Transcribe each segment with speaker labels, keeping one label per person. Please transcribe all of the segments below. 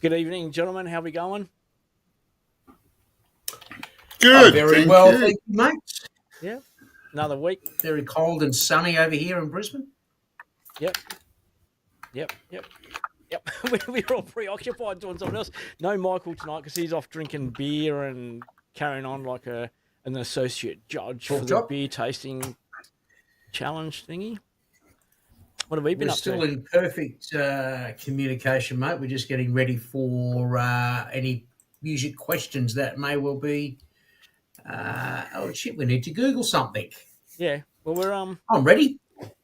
Speaker 1: Good evening, gentlemen. How we going?
Speaker 2: Good.
Speaker 3: Very well, thank you, mate.
Speaker 1: Yeah. Another week.
Speaker 3: Very cold and sunny over here in Brisbane.
Speaker 1: Yep. We're all preoccupied doing something else. No Michael tonight because he's off drinking beer and carrying on like an associate judge for the beer tasting challenge thingy. What have we been up to?
Speaker 3: We're still in perfect communication, mate. We're just getting ready for any music questions that may well be. We need to Google something.
Speaker 1: Yeah. Well,
Speaker 3: I'm ready.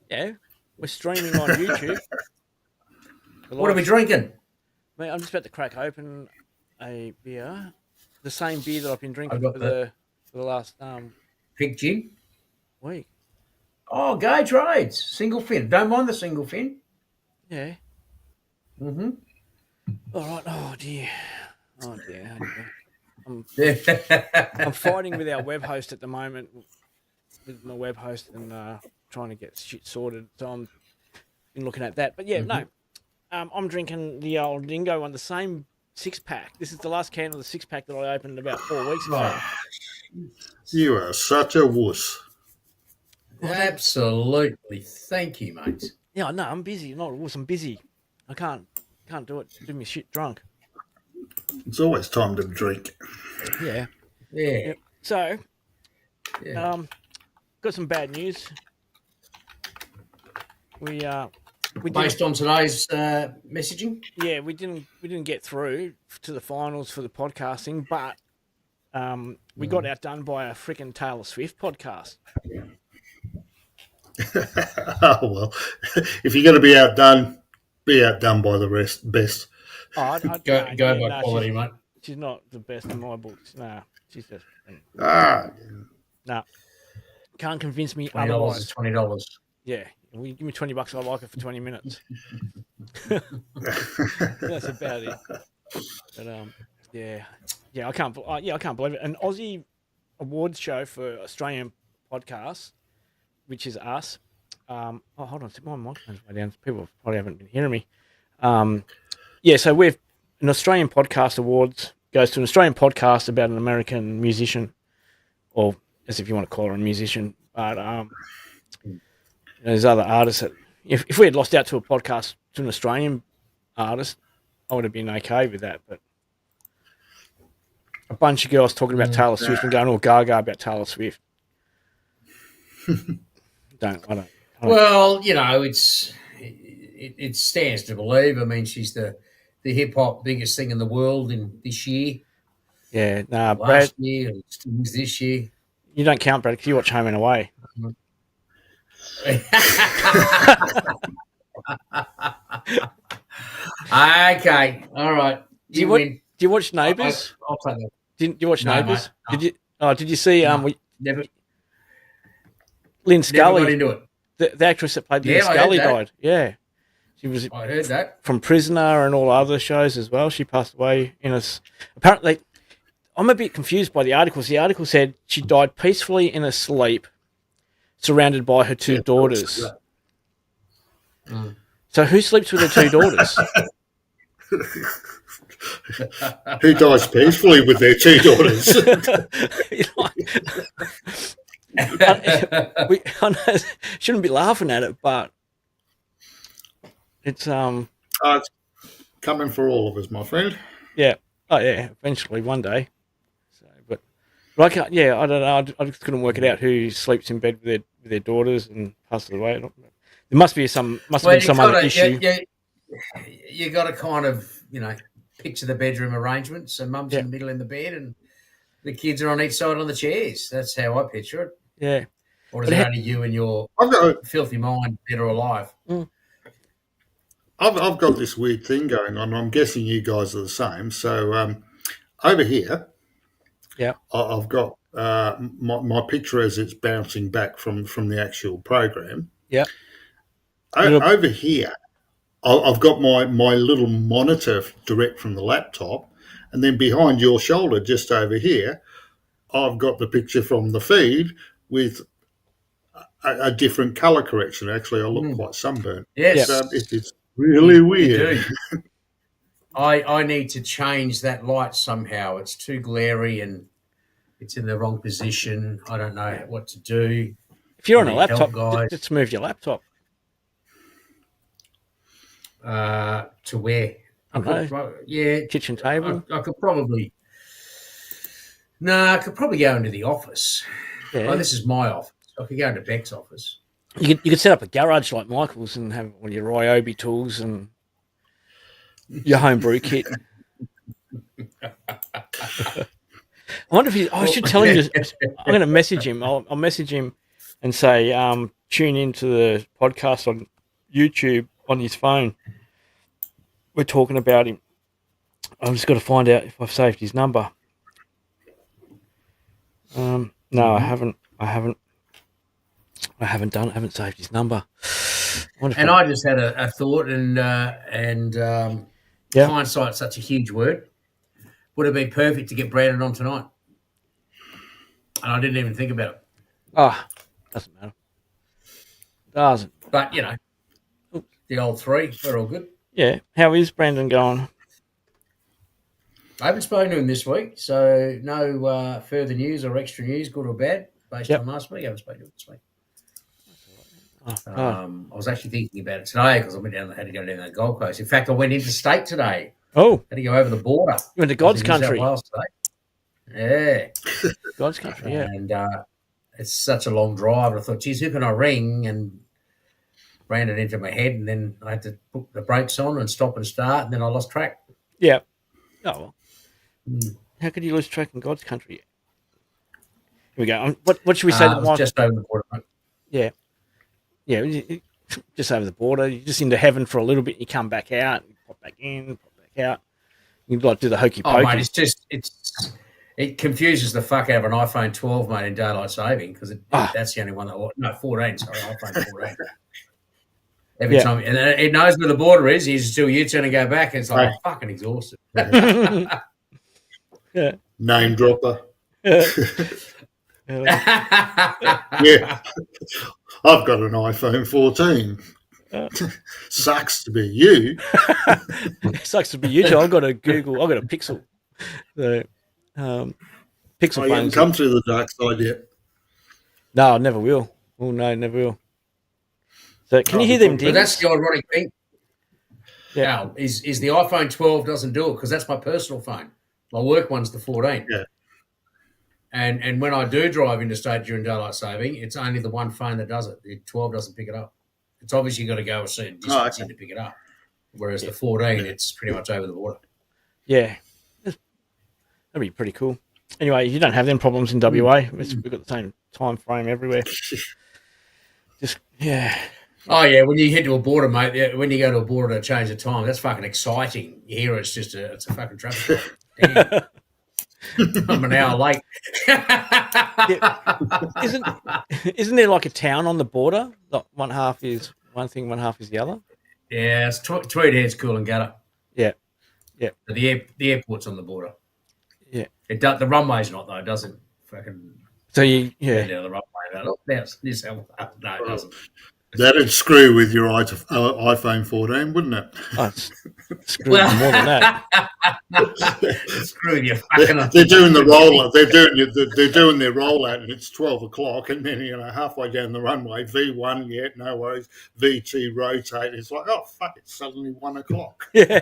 Speaker 1: Yeah. We're streaming on YouTube.
Speaker 3: What are we drinking?
Speaker 1: Mate, I'm just about to crack open a beer, the same beer that I've been drinking for the last
Speaker 3: Pig gin
Speaker 1: week.
Speaker 3: Oh, Gay Trades, single fin. Don't mind the single fin.
Speaker 1: Yeah.
Speaker 3: Mm-hmm.
Speaker 1: All right. Oh dear. I'm fighting with our web host at the moment, with my web host, and trying to get shit sorted. So I'm been looking at that. But yeah, no. I'm drinking the old Dingo one, the same 6-pack. This is the last can of the 6-pack that I opened about 4 weeks ago.
Speaker 2: You are such a wuss.
Speaker 3: Absolutely. Thank you, mate.
Speaker 1: Yeah, no, I'm busy. Not a wuss, I'm busy. I can't do it. Do me shit drunk.
Speaker 2: It's always time to drink.
Speaker 3: Yeah.
Speaker 1: So, got some bad news. We
Speaker 3: based on today's messaging.
Speaker 1: Yeah, we didn't get through to the finals for the podcasting, but we got outdone by a freaking Taylor Swift podcast.
Speaker 2: Oh well, if you're going to be outdone by the best.
Speaker 3: Oh, I'd go by quality, mate.
Speaker 1: She's not the best in my books. Nah, she's just can't convince me otherwise.
Speaker 3: $20 is $20.
Speaker 1: Yeah. Will you give me $20? I like it for 20 minutes. That's about it. But I can't believe it. An Aussie awards show for Australian podcasts, which is us. Hold on, my microphone's way down. People probably haven't been hearing me. So we've an Australian podcast awards goes to an Australian podcast about an American musician, or as if you want to call her a musician, but there's other artists that if we had lost out to a podcast to an Australian artist, I would have been okay with that. But a bunch of girls talking about Taylor Swift and going all gaga about Taylor Swift.
Speaker 3: Well, it stands to believe. I mean, she's the hip hop biggest thing in the world in this year.
Speaker 1: Yeah, nah,
Speaker 3: last year and this year.
Speaker 1: You don't count, Brad, because you watch Home and Away.
Speaker 3: Okay, all right.
Speaker 1: Do you watch Neighbours?
Speaker 3: I'll play that.
Speaker 1: Didn't you watch Neighbours?
Speaker 3: No.
Speaker 1: Did you see?
Speaker 3: Never.
Speaker 1: Lynn Scully.
Speaker 3: Never got into
Speaker 1: it. The actress that played Lynn Scully died. Yeah, she was.
Speaker 3: I heard that
Speaker 1: from Prisoner and all other shows as well. She passed away apparently. I'm a bit confused by the articles. The article said she died peacefully in her sleep, surrounded by her two daughters. So who sleeps with her two daughters?
Speaker 2: Who dies peacefully with their two daughters?
Speaker 1: I shouldn't be laughing at it, but it's
Speaker 2: it's coming for all of us, my friend.
Speaker 1: Yeah. Oh yeah. Eventually, one day. So, but I can't. Yeah, I don't know. I just couldn't work it out who sleeps in bed with their daughters and passes away. There must be some other issue.
Speaker 3: You got to kind of picture the bedroom arrangement. So mum's in the middle in the bed and the kids are on each side on the chairs. That's how I picture it.
Speaker 1: Yeah.
Speaker 3: Or is it only you and your filthy mind, dead or alive?
Speaker 2: I've got this weird thing going on. I'm guessing you guys are the same. So over here, I've got my picture as it's bouncing back from the actual program.
Speaker 1: Yeah.
Speaker 2: Over here, I've got my little monitor direct from the laptop, and then behind your shoulder, just over here, I've got the picture from the feed with a different colour correction. Actually, I look quite sunburnt.
Speaker 3: Yes.
Speaker 2: It's really weird.
Speaker 3: I need to change that light somehow. It's too glary and it's in the wrong position. I don't know what to do.
Speaker 1: If you're on
Speaker 3: I
Speaker 1: a
Speaker 3: need help,
Speaker 1: laptop,
Speaker 3: guys.
Speaker 1: just move your laptop.
Speaker 3: To where?
Speaker 1: I don't know.
Speaker 3: Yeah,
Speaker 1: Kitchen table.
Speaker 3: I could probably. No, I could probably go into the office.
Speaker 1: Yeah.
Speaker 3: Oh, this is my office. I could go into Beck's office.
Speaker 1: You could set up a garage like Michael's and have all your Ryobi tools and your homebrew kit. I wonder if I should tell him. I'm going to message him. I'll message him and say, tune into the podcast on YouTube on his phone. We're talking about him. I've just got to find out if I've saved his number. No, I haven't done it. I haven't saved his number.
Speaker 3: I just had a thought, and hindsight's such a huge word. Would have been perfect to get Brandon on tonight, and I didn't even think about it.
Speaker 1: Doesn't matter. Doesn't.
Speaker 3: But the old three, we're all good.
Speaker 1: Yeah. How is Brandon going?
Speaker 3: I haven't spoken to him this week, so no further news or extra news, good or bad, based on last week. I haven't spoken to him this week. I was actually thinking about it today because I had to go down to the Gold Coast. In fact, I went interstate today.
Speaker 1: Oh.
Speaker 3: Had to go over the border.
Speaker 1: You went to God's country.
Speaker 3: New South Wales today. Yeah.
Speaker 1: God's country, yeah.
Speaker 3: And it's such a long drive. I thought, geez, who can I ring? And Brandon into my head, and then I had to put the brakes on and stop and start, and then I lost track.
Speaker 1: Yeah. Oh, well. How could you lose track in God's country? Here we go. What should we say to Michael?
Speaker 3: Just over the border, mate.
Speaker 1: Yeah. Yeah, just over the border. You're just into heaven for a little bit. You come back out, you pop back in, pop back out. You'd like to do the hokey pokey.
Speaker 3: Oh, mate, it confuses the fuck out of an iPhone 12, mate, in daylight saving because that's the only one that 14. Sorry, iPhone 14. Every time, and it knows where the border is. You just do a U-turn and go back, and it's like, I'm fucking exhausted.
Speaker 1: Yeah.
Speaker 2: Name dropper.
Speaker 1: Yeah.
Speaker 2: I've got an iPhone 14. Sucks to be you.
Speaker 1: Sucks to be you, Joe. I've got a Pixel. The Pixel
Speaker 2: You haven't come through the dark side yet.
Speaker 1: No, I never will. Oh no, never will. So can you hear them dings?
Speaker 3: But that's the ironic thing.
Speaker 1: Yeah.
Speaker 3: Now, is the iPhone 12 doesn't do it because that's my personal phone. My work one's the 14.
Speaker 2: Yeah.
Speaker 3: And when I do drive interstate during daylight saving, it's only the one phone that does it. The 12 doesn't pick it up. It's obviously got to go a certain distance in to pick it up. Whereas the 14, it's pretty much over the border.
Speaker 1: Yeah. That'd be pretty cool. Anyway, you don't have them problems in WA. We've got the same time frame everywhere.
Speaker 3: Oh, yeah, when you head to a border, mate, when you go to a border to change the time, that's fucking exciting. You hear it's a fucking traffic light. I'm an hour late.
Speaker 1: Isn't there like a town on the border? Like one half is one thing, one half is the other?
Speaker 3: Yeah, it's Tweedheads, Coolangatta.
Speaker 1: Yeah. Yeah.
Speaker 3: But the airport's on the border.
Speaker 1: Yeah.
Speaker 3: The runway's not, though. It doesn't fucking...
Speaker 1: So you...
Speaker 3: Yeah. Down the runway. No, it doesn't.
Speaker 2: That'd screw with your iPhone 14, wouldn't it?
Speaker 1: Oh, screw with more than that.
Speaker 3: Screw you.
Speaker 2: They're doing the rollout. They're doing their rollout, and it's 12 o'clock, and then halfway down the runway, V1, no worries. V2 rotate. It's like, oh fuck! It's suddenly 1 o'clock.
Speaker 1: Yeah.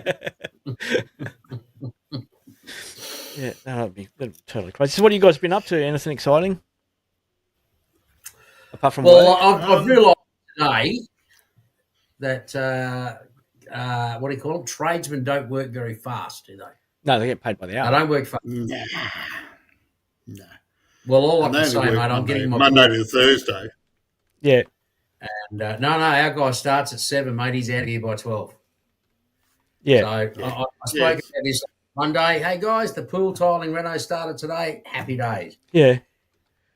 Speaker 1: Yeah, that'd be totally crazy. So, what have you guys been up to? Anything exciting? Apart from
Speaker 3: I've realised today that what do you call them? Tradesmen don't work very fast, do they?
Speaker 1: No, they get paid by the hour.
Speaker 3: They don't work fast.
Speaker 2: No.
Speaker 3: Well, all I can say, mate, I'm getting my
Speaker 2: Monday to Thursday.
Speaker 1: Yeah.
Speaker 3: And no, our guy starts at 7, mate. He's out of here by 12.
Speaker 1: Yeah.
Speaker 3: So I spoke about this Monday. Hey guys, the pool tiling reno started today. Happy days.
Speaker 1: Yeah.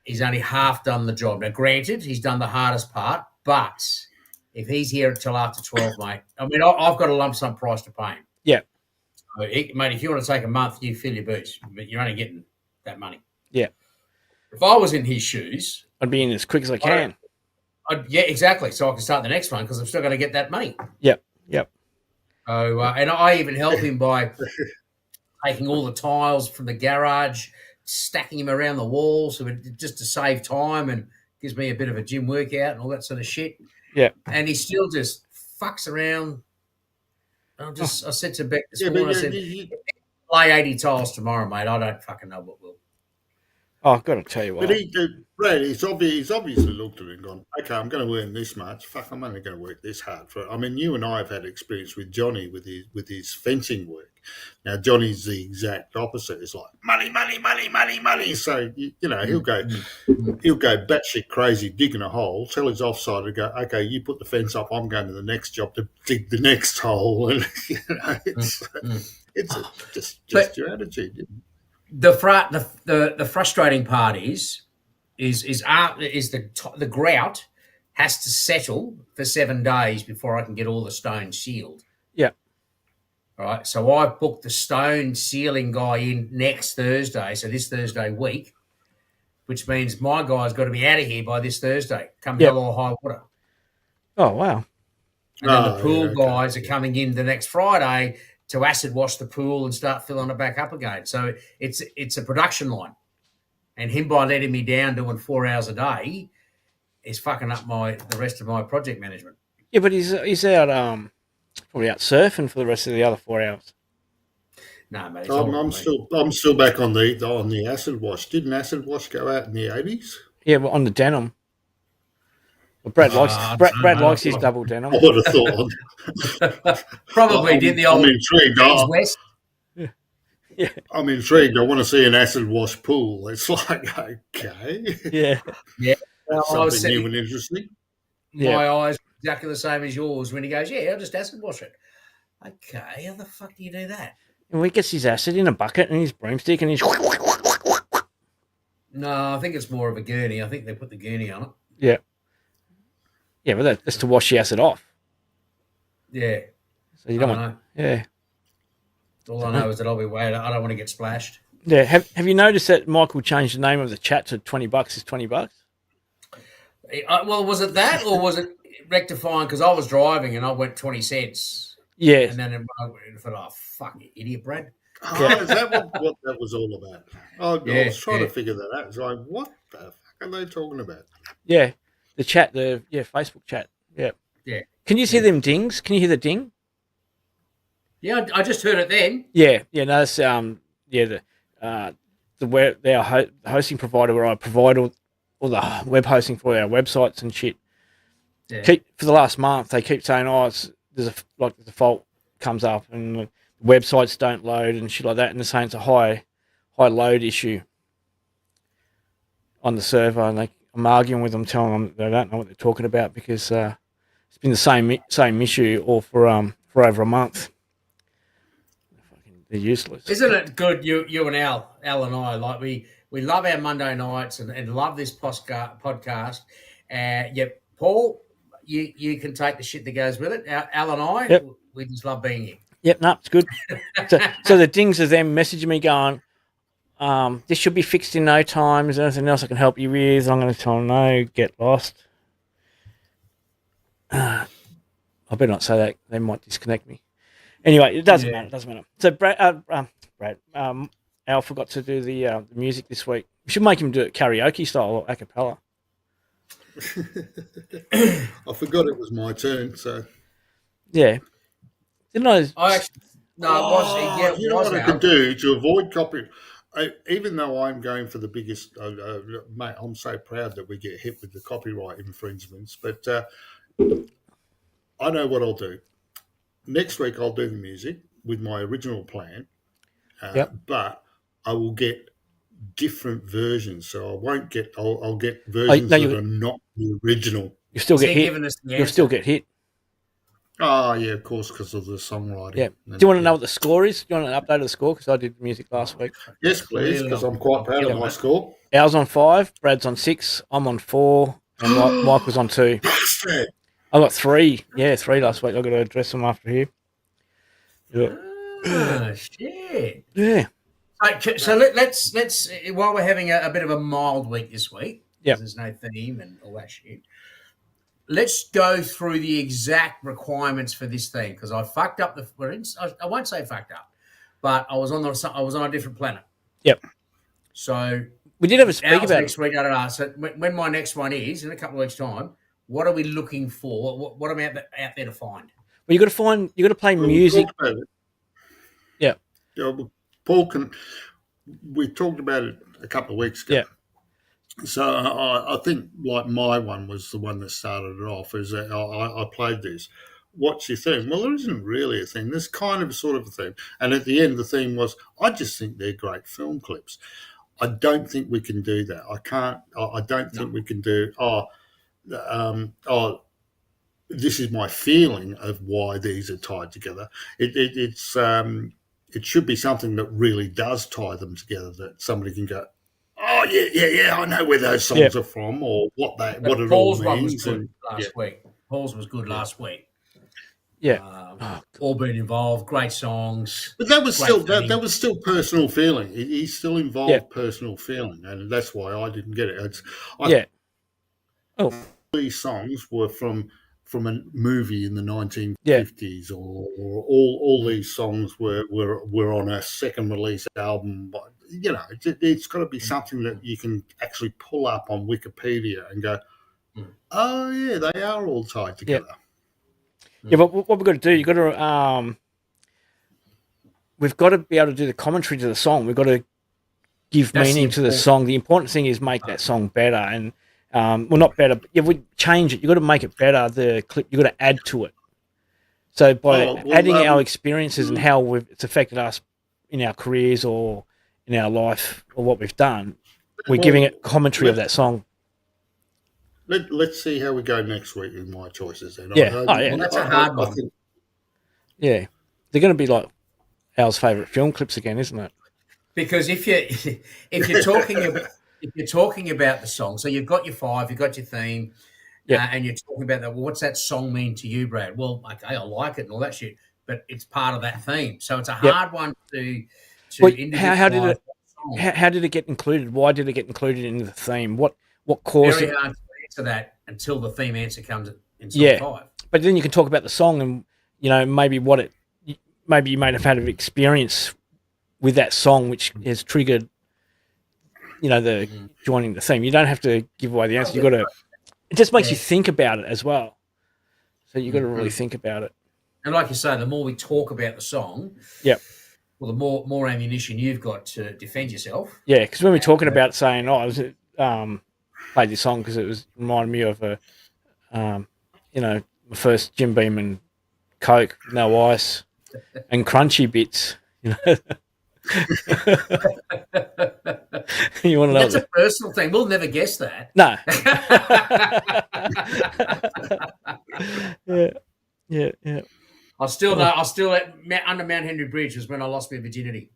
Speaker 3: He's only half done the job. Now, granted, he's done the hardest part, but if he's here until after 12, mate, I mean, I've got a lump sum price to pay him.
Speaker 1: Yeah.
Speaker 3: So, mate, if you want to take a month, you fill your boots, but you're only getting that money.
Speaker 1: Yeah.
Speaker 3: If I was in his shoes,
Speaker 1: I'd be in as quick as I can.
Speaker 3: Yeah, exactly. So I can start the next one because I'm still going to get that money.
Speaker 1: Yep.
Speaker 3: So, and I even help him by taking all the tiles from the garage, stacking them around the wall, just to save time and gives me a bit of a gym workout and all that sort of shit.
Speaker 1: Yeah.
Speaker 3: And he still just fucks around. I said to Beck this morning, I said, lay 80 tiles tomorrow, mate. I don't fucking know what will.
Speaker 1: Oh, I've got to tell you what.
Speaker 2: But Brad, he's obviously looked at it and gone, okay, I'm going to earn this much. Fuck, I'm only going to work this hard for it. I mean, you and I have had experience with Johnny with his fencing work. Now, Johnny's the exact opposite. It's like money, money, money, money, money. So he'll go batshit crazy digging a hole. Tell his offside to go, okay, you put the fence up. I'm going to the next job to dig the next hole. And it's just your attitude.
Speaker 3: The frustrating part is the grout has to settle for 7 days before I can get all the stones sealed.
Speaker 1: Yeah.
Speaker 3: All right. So I booked the stone sealing guy in next Thursday, so this Thursday week, which means my guy's got to be out of here by this Thursday, come hell or high water.
Speaker 1: Oh, wow.
Speaker 3: And then the pool guys are coming in the next Friday to acid wash the pool and start filling it back up again. So it's a production line. And him by letting me down doing 4 hours a day is fucking up the rest of my project management.
Speaker 1: Yeah, but he's out probably out surfing for the rest of the other 4 hours.
Speaker 3: No, mate.
Speaker 2: I'm still back on the acid wash. Didn't acid wash go out in the 80s?
Speaker 1: Yeah, well, on the denim. Well, Brad likes his double denim.
Speaker 2: I would have thought.
Speaker 3: Probably did the old.
Speaker 2: I'm intrigued.
Speaker 3: West.
Speaker 1: Yeah.
Speaker 2: I'm intrigued. I want to see an acid wash pool. It's like, okay.
Speaker 1: Yeah.
Speaker 3: Yeah.
Speaker 2: Something new and interesting.
Speaker 3: My eyes were exactly the same as yours when he goes, yeah, I'll just acid wash it. Okay, how the fuck do you do that?
Speaker 1: And he gets his acid in a bucket and his broomstick and he's...
Speaker 3: No, I think it's more of a gurney. I think they put the gurney on it.
Speaker 1: Yeah. Yeah, but that's to wash the acid off.
Speaker 3: Yeah.
Speaker 1: So you don't want... Yeah.
Speaker 3: All I know is that I'll be waiting. I don't want to get splashed.
Speaker 1: Yeah. Have you noticed that Michael changed the name of the chat to $20 is $20?
Speaker 3: Well, was it that or was it rectifying? Because I was driving and I went 20 cents.
Speaker 1: Yeah.
Speaker 3: And then I thought, oh, fuck you, idiot, Brad.
Speaker 2: Oh, is that what that was all about? Oh, I was trying to figure that out. It's like, what the fuck are they talking about?
Speaker 1: Yeah. The chat, Facebook chat. Yeah.
Speaker 3: Yeah.
Speaker 1: Can you see them dings? Can you hear the ding?
Speaker 3: Yeah, I just heard it then.
Speaker 1: Yeah. Yeah, no, that's, the hosting provider where I provide all the web hosting for our websites and shit.
Speaker 3: Yeah.
Speaker 1: For the last month, they keep saying, the default comes up and the websites don't load and shit like that, and they're saying it's a high load issue on the server, and I'm arguing with them, telling them they don't know what they're talking about because it's been the same issue all for over a month. They're useless.
Speaker 3: Isn't it good? You and Al and I, like we love our Monday nights and love this podcast. Paul, you can take the shit that goes with it. Al and I, we just love being here.
Speaker 1: Yep, no, it's good. so the dings are them messaging me going, this should be fixed in no time. Is there anything else I can help you with? I'm going to tell them no, get lost. I better not say that. They might disconnect me. Anyway, it doesn't matter. It doesn't matter. So Al forgot to do the music this week. We should make him do it karaoke style or a cappella.
Speaker 2: I forgot it was my turn, so...
Speaker 1: Yeah. Didn't I...
Speaker 3: it was.
Speaker 2: You know what I could do to avoid copy... even though I'm going for the biggest... mate, I'm so proud that we get hit with the copyright infringements, but I know what I'll do. Next week I'll do the music with my original plan, but I will get different versions. So I won't get... I'll get versions that are not the original.
Speaker 1: You still get hit. You'll still get hit.
Speaker 2: Oh, yeah, of course, because of the songwriting.
Speaker 1: Yeah. Do you want to know what the score is? Do you want an update of the score? Because I did music last week.
Speaker 2: Yes, please, because I'm quite proud of my score.
Speaker 1: Al's on 5, Brad's on 6, I'm on 4, and Mike was on 2. I got 3. Yeah, 3 last week. I've got to address them after here. Yeah.
Speaker 3: Oh, shit.
Speaker 1: Yeah.
Speaker 3: So let's while we're having a bit of a mild week this week,
Speaker 1: yeah,
Speaker 3: there's no theme and all that shit. let's go through the exact requirements for this thing, because I fucked up I won't say fucked up, but I was on a different planet.
Speaker 1: Yep.
Speaker 3: So
Speaker 1: we did have a speak about
Speaker 3: next week. So when my next one is in a couple of weeks' time, what are we looking for? What am I out there to find?
Speaker 1: Well, you got to play music. Yeah.
Speaker 2: Paul we talked about it a couple of weeks ago.
Speaker 1: Yeah.
Speaker 2: So I think like my one was the one that started it off. Is that I played this. What's your theme? Well, there isn't really a theme. There's kind of a sort of a theme. And at the end, the theme was, I just think they're great film clips. I don't think we can do that. I don't think we can do, this is my feeling of why these are tied together. It should be something that really does tie them together, that somebody can go, oh, yeah, I know where those songs are from, or what it
Speaker 3: Paul's
Speaker 2: all
Speaker 3: one
Speaker 2: means.
Speaker 3: was good last week. Paul's was good last week.
Speaker 1: Yeah.
Speaker 3: All been involved, great songs.
Speaker 2: But that was still personal feeling. He still involved personal feeling, and that's why I didn't get it. These songs were from a movie in the 1950s, or all these songs were on a second release album. But, it's got to be something that you can actually pull up on Wikipedia and go, oh yeah, they are all tied together.
Speaker 1: Yeah, but what we've got to do, we've got to be able to do the commentary to the song. We've got to give meaning to the song. The important thing is make that song better, and not better. But if we change it, you've got to make it better. The clip, you've got to add to it. So by adding our experiences and how it's affected us in our careers or in our life or what we've done, we're giving it commentary of that song.
Speaker 2: Let's see how we go next week with my choices. Then.
Speaker 3: Well, that's a hard one.
Speaker 1: Yeah, they're going to be like Al's favourite film clips again, isn't it?
Speaker 3: Because if you're talking about the song, so you've got your 5, you've got your theme, and you're talking about that. Well, what's that song mean to you, Brad? Well, okay, I like it and all that shit, but it's part of that theme, so it's a hard one to.
Speaker 1: How did it get included? Why did it get included in the theme? What caused it?
Speaker 3: Very hard to answer that until the theme answer comes in song 5.
Speaker 1: But then you can talk about the song and maybe maybe you may have had an experience with that song which has triggered the joining the theme. You don't have to give away the answer. You got to. It just makes you think about it as well. So you got to really think about it.
Speaker 3: And like you say, the more we talk about the song, well, the more ammunition you've got to defend yourself.
Speaker 1: Yeah, because when we're talking about saying, I was played this song because it was reminded me of my first Jim Beam and Coke, no ice, and crunchy bits. You want to know?
Speaker 3: That's a personal thing. We'll never guess that.
Speaker 1: No. Yeah.
Speaker 3: I still under Mount Henry Bridge was when I lost my virginity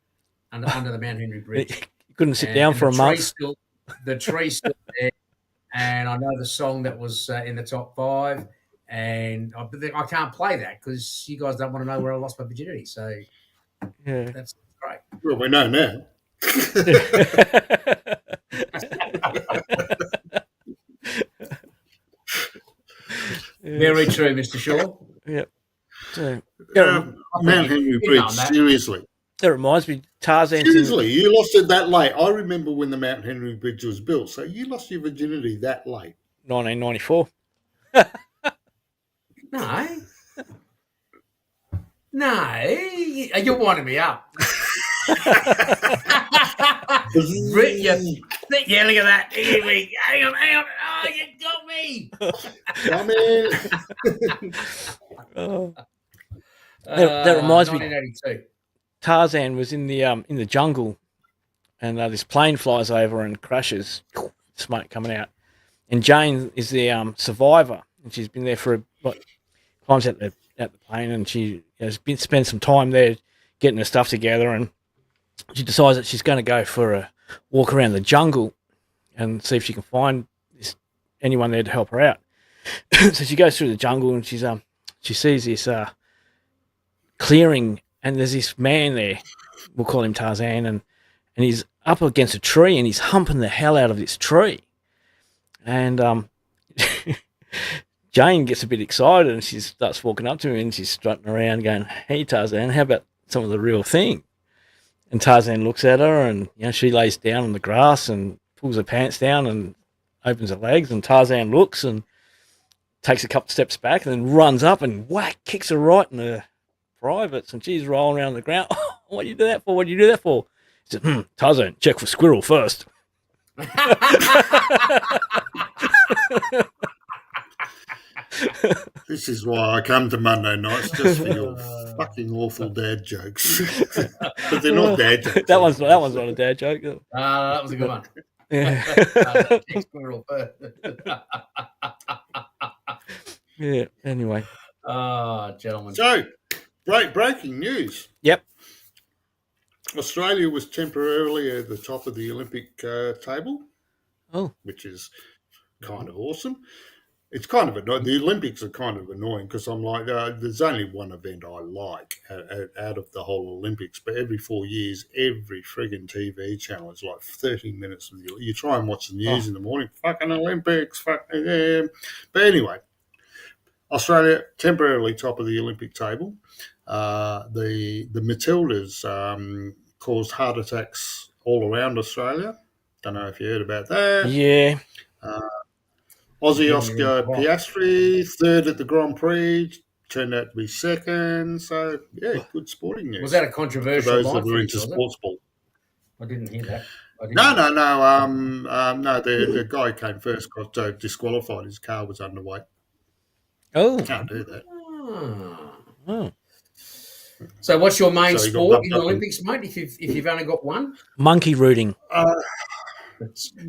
Speaker 3: under the Mount Henry Bridge.
Speaker 1: You couldn't sit down for a month.
Speaker 3: The tree's still there, and I know the song that was in the top 5, and I can't play that because you guys don't want to know where I lost my virginity. So that's great.
Speaker 2: Well, we know now.
Speaker 3: Very true, Mr. Shaw.
Speaker 1: Yep. So,
Speaker 2: Mount Henry Bridge, seriously.
Speaker 1: That reminds me, Tarzan.
Speaker 2: Seriously, you lost it that late. I remember when the Mount Henry Bridge was built. So you lost your virginity that late.
Speaker 1: 1994.
Speaker 3: No, you're winding me up. You yelling at that. Hang on. Oh, you got me.
Speaker 2: Come in.
Speaker 1: That reminds me.
Speaker 3: 1982.
Speaker 1: Tarzan was in the jungle, and this plane flies over and crashes. Smoke coming out, and Jane is the survivor, and she's been there for climbs out the plane, and she has spent some time there getting her stuff together, and she decides that she's going to go for a walk around the jungle and see if she can find anyone there to help her out. So she goes through the jungle, and she sees this clearing, and there's this man there. We'll call him Tarzan, and he's up against a tree, and he's humping the hell out of this tree. And Jane gets a bit excited and she starts walking up to me and she's strutting around going, "Hey, Tarzan, how about some of the real thing?" And Tarzan looks at her and, she lays down on the grass and pulls her pants down and opens her legs, and Tarzan looks and takes a couple steps back and then runs up and whack, kicks her right in the privates, and she's rolling around on the ground. "Oh, what do you do that for? What do you do that for?" He said, "Tarzan, check for squirrel first."
Speaker 2: This is why I come to Monday nights, just for your fucking awful dad jokes. But they're not dad jokes.
Speaker 1: That one's not a dad joke.
Speaker 3: That was a good one.
Speaker 1: Yeah.
Speaker 3: Squirrel first.
Speaker 1: Yeah. Anyway.
Speaker 3: Gentlemen.
Speaker 2: So, breaking news.
Speaker 1: Yep.
Speaker 2: Australia was temporarily at the top of the Olympic table.
Speaker 1: Oh.
Speaker 2: Which is kind of awesome. It's kind of annoying. The Olympics are kind of annoying because I'm like, there's only one event I like out of the whole Olympics, but every 4 years, every frigging TV channel is like 30 minutes of you try and watch the news in the morning, fucking Olympics, fucking yeah. But anyway, Australia temporarily top of the Olympic table. The Matildas caused heart attacks all around Australia. Don't know if you heard about that.
Speaker 1: Yeah.
Speaker 2: Aussie Oscar Piastri, third at the Grand Prix, turned out to be second. So, yeah, good sporting news.
Speaker 3: Was that a controversial
Speaker 2: for those that are into sports ball?
Speaker 3: I didn't hear that.
Speaker 2: No. No, the guy came first, got disqualified. His car was underweight.
Speaker 1: Oh.
Speaker 2: Can't do that.
Speaker 1: Oh.
Speaker 3: So what's your main sport in the Olympics, mate, if you've only got one?
Speaker 1: Monkey rooting.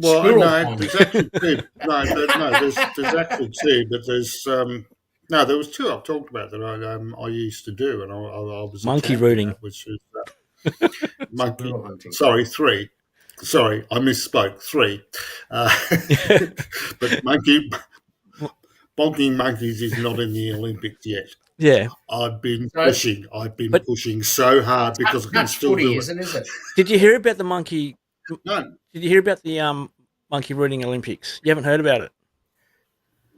Speaker 2: Well, no, there's actually two. There's actually two, but there's there was two I've talked about that I used to do, and I was
Speaker 1: monkey rooting,
Speaker 2: which is monkey. Sorry, three. Sorry, I misspoke. Three, but bonking monkeys is not in the Olympics yet.
Speaker 1: Yeah,
Speaker 2: I've been pushing so hard because I can still do it.
Speaker 3: Is it?
Speaker 1: Did you hear about the monkey?
Speaker 2: No.
Speaker 1: Did you hear about the monkey rooting Olympics? You haven't heard about it?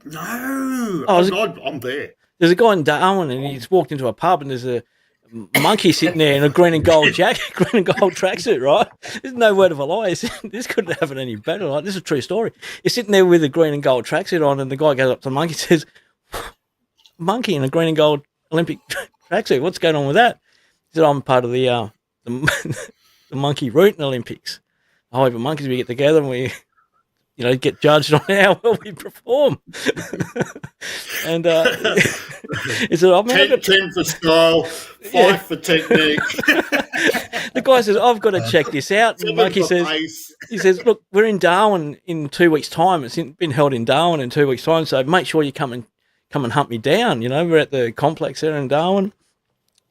Speaker 2: No. I'm there.
Speaker 1: There's a guy in Darwin, and he's walked into a pub, and there's a monkey sitting there in a green and gold jacket, green and gold tracksuit, right? There's no word of a lie. This couldn't happen any better. Like, this is a true story. He's sitting there with a green and gold tracksuit on, and the guy goes up to the monkey and says, "Monkey in a green and gold Olympic tracksuit, what's going on with that?" He said, "I'm part of the monkey rooting Olympics. Oh, but monkeys, we get together and we, get judged on how well we perform." And he said, "Oh, man,
Speaker 2: 10 for style, 5 for technique."
Speaker 1: The guy says, "I've got to check this out." And the monkey says, he says, "Look, we're in Darwin in 2 weeks' time. It's been held in Darwin in 2 weeks' time, so make sure you come and hunt me down. We're at the complex there in Darwin."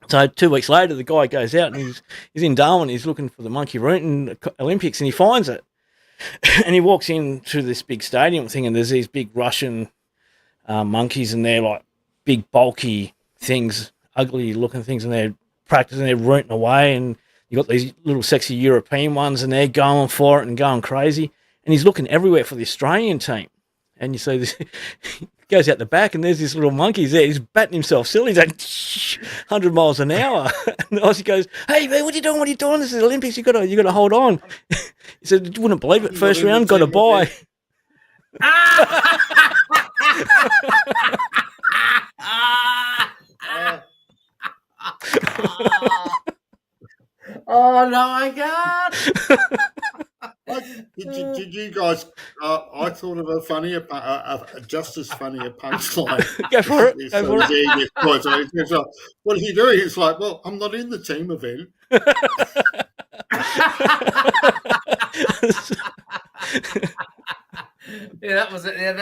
Speaker 1: So 2 weeks later, the guy goes out and he's in Darwin. He's looking for the monkey rooting Olympics, and he finds it. And he walks into this big stadium thing, and there's these big Russian monkeys, and they're like big, bulky things, ugly-looking things, and they're practicing, they're rooting away. And you got these little sexy European ones, and they're going for it and going crazy. And he's looking everywhere for the Australian team. And you see this. Goes out the back, and there's this little monkey there. He's batting himself silly. He's like 100 miles an hour. And the Aussie goes, "Hey man, what are you doing? What are you doing? This is Olympics. You got to hold on." He said, "You wouldn't believe it. First round, got a bye."
Speaker 3: Oh no, I can't.
Speaker 2: Did you guys? I thought of a funnier, just as funny a punchline.
Speaker 1: Go for it.
Speaker 2: What are you doing? It's like, well, I'm not in the team event.
Speaker 3: Yeah, that was it. Yeah,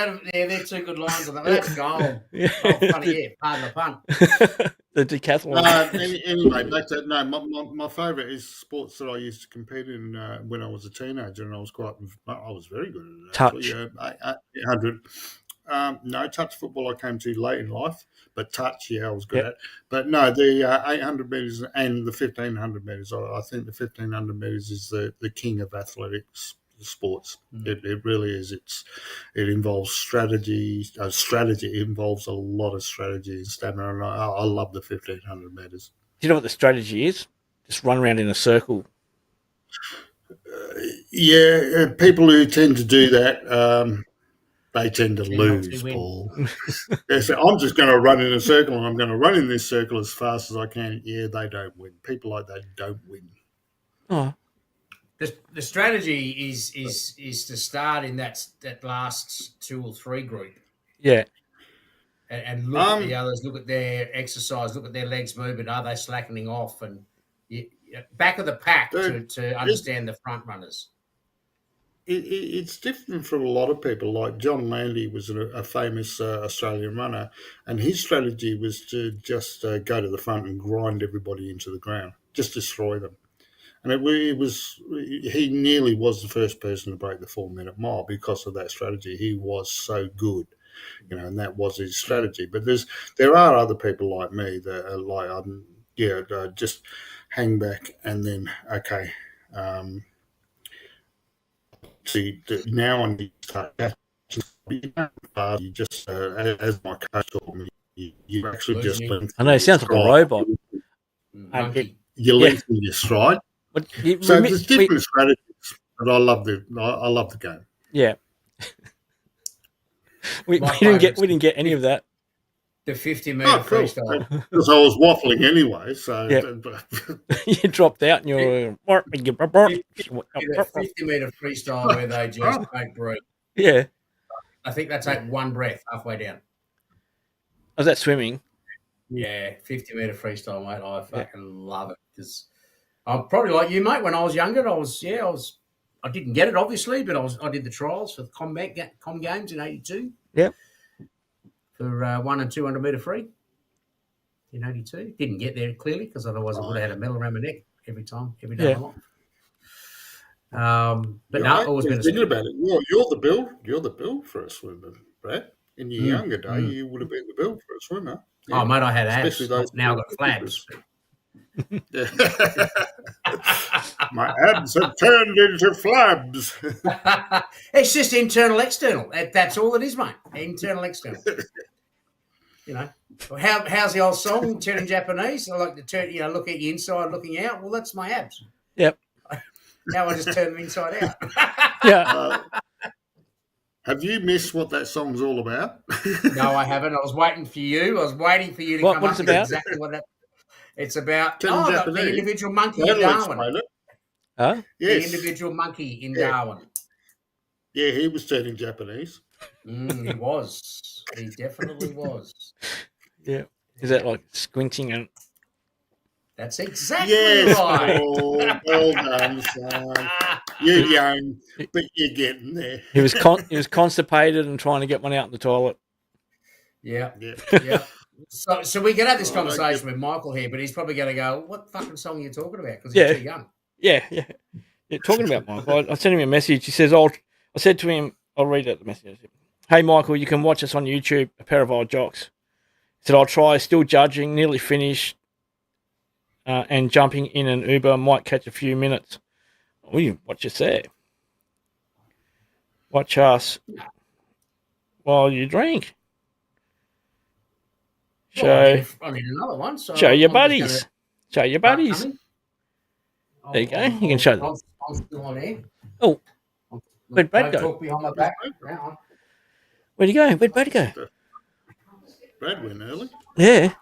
Speaker 3: they're two good lines on that. That's gold.
Speaker 1: Yeah.
Speaker 3: Oh, funny, yeah. Pardon the pun.
Speaker 1: The decathlon.
Speaker 2: Anyway, back to my favourite is sports that I used to compete in when I was a teenager, and I was very good at it.
Speaker 1: Touch.
Speaker 2: 800. No, touch football I came to late in life, but touch, I was good at. But no, the 800 metres and the 1,500 metres, I think the 1,500 metres is the king of athletics. sports. It really is. It involves strategy. Strategy involves a lot of strategy and stamina. And I love the 1500 meters.
Speaker 1: Do you know what the strategy is? Just run around in a circle.
Speaker 2: People who tend to do that, they tend to lose, Paul. They say, I'm just going to run in a circle and I'm going to run in this circle as fast as I can. Yeah, they don't win. People like that don't win.
Speaker 1: Oh.
Speaker 3: The strategy is to start in that last 2 or 3 group.
Speaker 1: Yeah.
Speaker 3: And look at the others, look at their exercise, look at their legs movement. Are they slackening off? And back of the pack to understand the front runners.
Speaker 2: It's different for a lot of people. Like John Landy was a famous Australian runner, and his strategy was to just go to the front and grind everybody into the ground, just destroy them. And he nearly was the first person to break the 4-minute mile because of that strategy. He was so good, and that was his strategy. But there are other people like me that are like, just hang back and then, okay, see, now on the you just, as my coach taught me, you actually just...
Speaker 1: I know, it sounds like a robot.
Speaker 2: You're lengthening your stride. So there's different strategies, but I love the game.
Speaker 1: Yeah. we didn't get any of that.
Speaker 3: The 50-meter freestyle.
Speaker 2: Because I was waffling anyway, so
Speaker 1: you dropped out and you're
Speaker 3: 50-meter freestyle where they just don't breathe.
Speaker 1: Yeah.
Speaker 3: I think they take 1 breath halfway down.
Speaker 1: Was that swimming?
Speaker 3: Yeah, 50-meter freestyle, mate. I fucking love it because I'm probably like you, mate. When I was younger, I didn't get it obviously, but I did the trials for the Com Games in '82.
Speaker 1: Yep.
Speaker 3: For 100 and 200 meter free in '82. Didn't get there clearly because otherwise I would have had a medal around my neck every day of my life. But no, I've always been
Speaker 2: thinking about it. You're the build for a swimmer, Brad. In your younger day, you would have been the build for a swimmer.
Speaker 3: Yeah. Oh, mate, I had abs. Now I've got flabs.
Speaker 2: My abs have turned into flabs.
Speaker 3: It's just internal, external. That's all it is, mate. Internal, external. How's the old song? Turn in Japanese. I like to turn. Look at the inside, looking out. Well, that's my abs.
Speaker 1: Yep.
Speaker 3: Now I just turn them inside out.
Speaker 1: Yeah.
Speaker 2: Have you missed what that song's all about?
Speaker 3: No, I haven't. I was waiting for you. I was waiting for you to come up with exactly what that. It's about the individual monkey in Darwin.
Speaker 1: Huh?
Speaker 2: Yes.
Speaker 3: The individual monkey in Darwin.
Speaker 2: Yeah, he was turning Japanese.
Speaker 3: He was. He definitely was.
Speaker 1: Yeah. Is that like squinting and...
Speaker 3: That's exactly right.
Speaker 2: Oh, well done, son. You're young, but you're getting there.
Speaker 1: He was constipated and trying to get one out in the toilet.
Speaker 3: Yeah. So we can have this conversation with Michael here, but he's probably going to go, "What fucking song are you talking about?" Because he's too young.
Speaker 1: Yeah. Talking about Michael, I sent him a message. He says, I said to him, I'll read out the message. Hey, Michael, you can watch us on YouTube, A Pair of Old Jocks. He said, I'll try, still judging, nearly finished, and jumping in an Uber, might catch a few minutes. What you say? Watch us while you drink.
Speaker 3: I need another one. So
Speaker 1: show your buddies. Show your buddies. There you go. You can show them.
Speaker 3: I'm still on air.
Speaker 1: Oh, where'd Brad go?
Speaker 3: Talk behind my back.
Speaker 1: Where'd he go? Where'd Brad go?
Speaker 2: Brad went early.
Speaker 1: Yeah.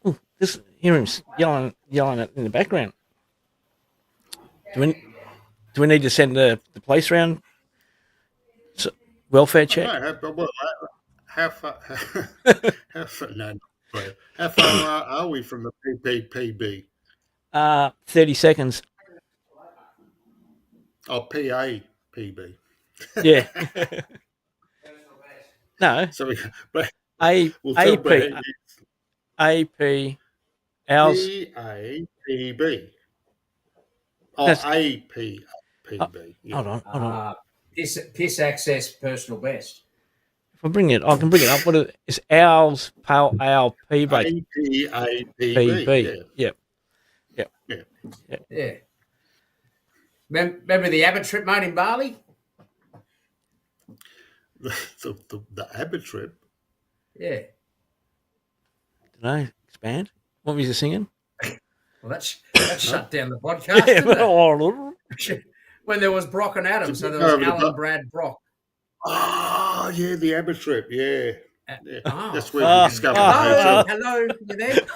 Speaker 1: Oh, just hear him yelling in the background. Do we need to send the police round? Welfare check?
Speaker 2: How far are we from the PPPB?
Speaker 1: 30 seconds.
Speaker 2: Oh, PAPB.
Speaker 1: Yeah. No.
Speaker 2: So
Speaker 1: AP, ours.
Speaker 2: PAPB. Oh, APPB.
Speaker 1: Hold on.
Speaker 3: Piss access personal best.
Speaker 1: I can bring it up. What is it? It's ours, PAL, our PB.
Speaker 2: PB.
Speaker 1: Yep.
Speaker 3: Yeah. Remember the Abbott trip, mate, in Bali?
Speaker 2: The Abbott trip.
Speaker 3: Yeah.
Speaker 1: No, expand. What was you singing?
Speaker 3: Well, that's shut down the podcast.
Speaker 1: Yeah,
Speaker 3: Didn't it? When there was Brock and Adam, so there was Alan, Brad, Brock.
Speaker 2: Oh, yeah, the Abbott trip. Yeah.
Speaker 3: Oh,
Speaker 2: that's where we discovered
Speaker 3: hello, you there?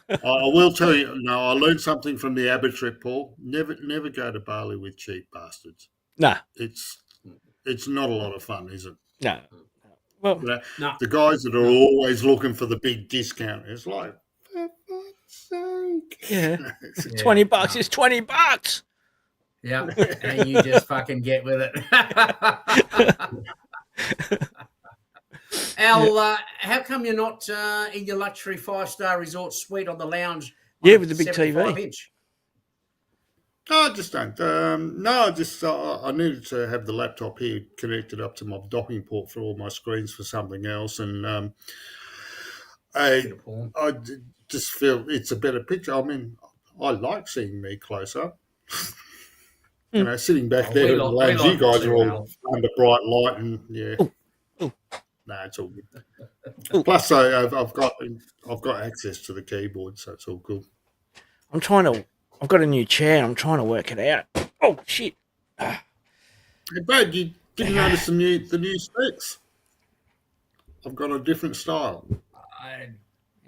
Speaker 2: I will tell you. No, I learned something from the Abbott trip, Paul. Never go to Bali with cheap bastards.
Speaker 1: Nah,
Speaker 2: it's not a lot of fun, is it?
Speaker 1: No. Well,
Speaker 2: the guys that are always looking for the big discount, it's like, for fuck's sake.
Speaker 1: Yeah. It's $20. No. It's $20.
Speaker 3: Yeah. And you just fucking get with it. Al, how come you're not in your luxury 5-star resort suite on the lounge?
Speaker 1: Yeah, with the big TV.
Speaker 2: Inch? No, I just don't. I needed to have the laptop here connected up to my docking port for all my screens for something else, and I just feel it's a better picture. I mean, I like seeing me close up. You know, sitting back there in the lounge, you guys are all under bright light, and it's all good. Plus, I've got access to the keyboard, so it's all good.
Speaker 1: I've got a new chair. I'm trying to work it out. Oh shit!
Speaker 2: Hey, Brad, you didn't notice the new specs? I've got a different style.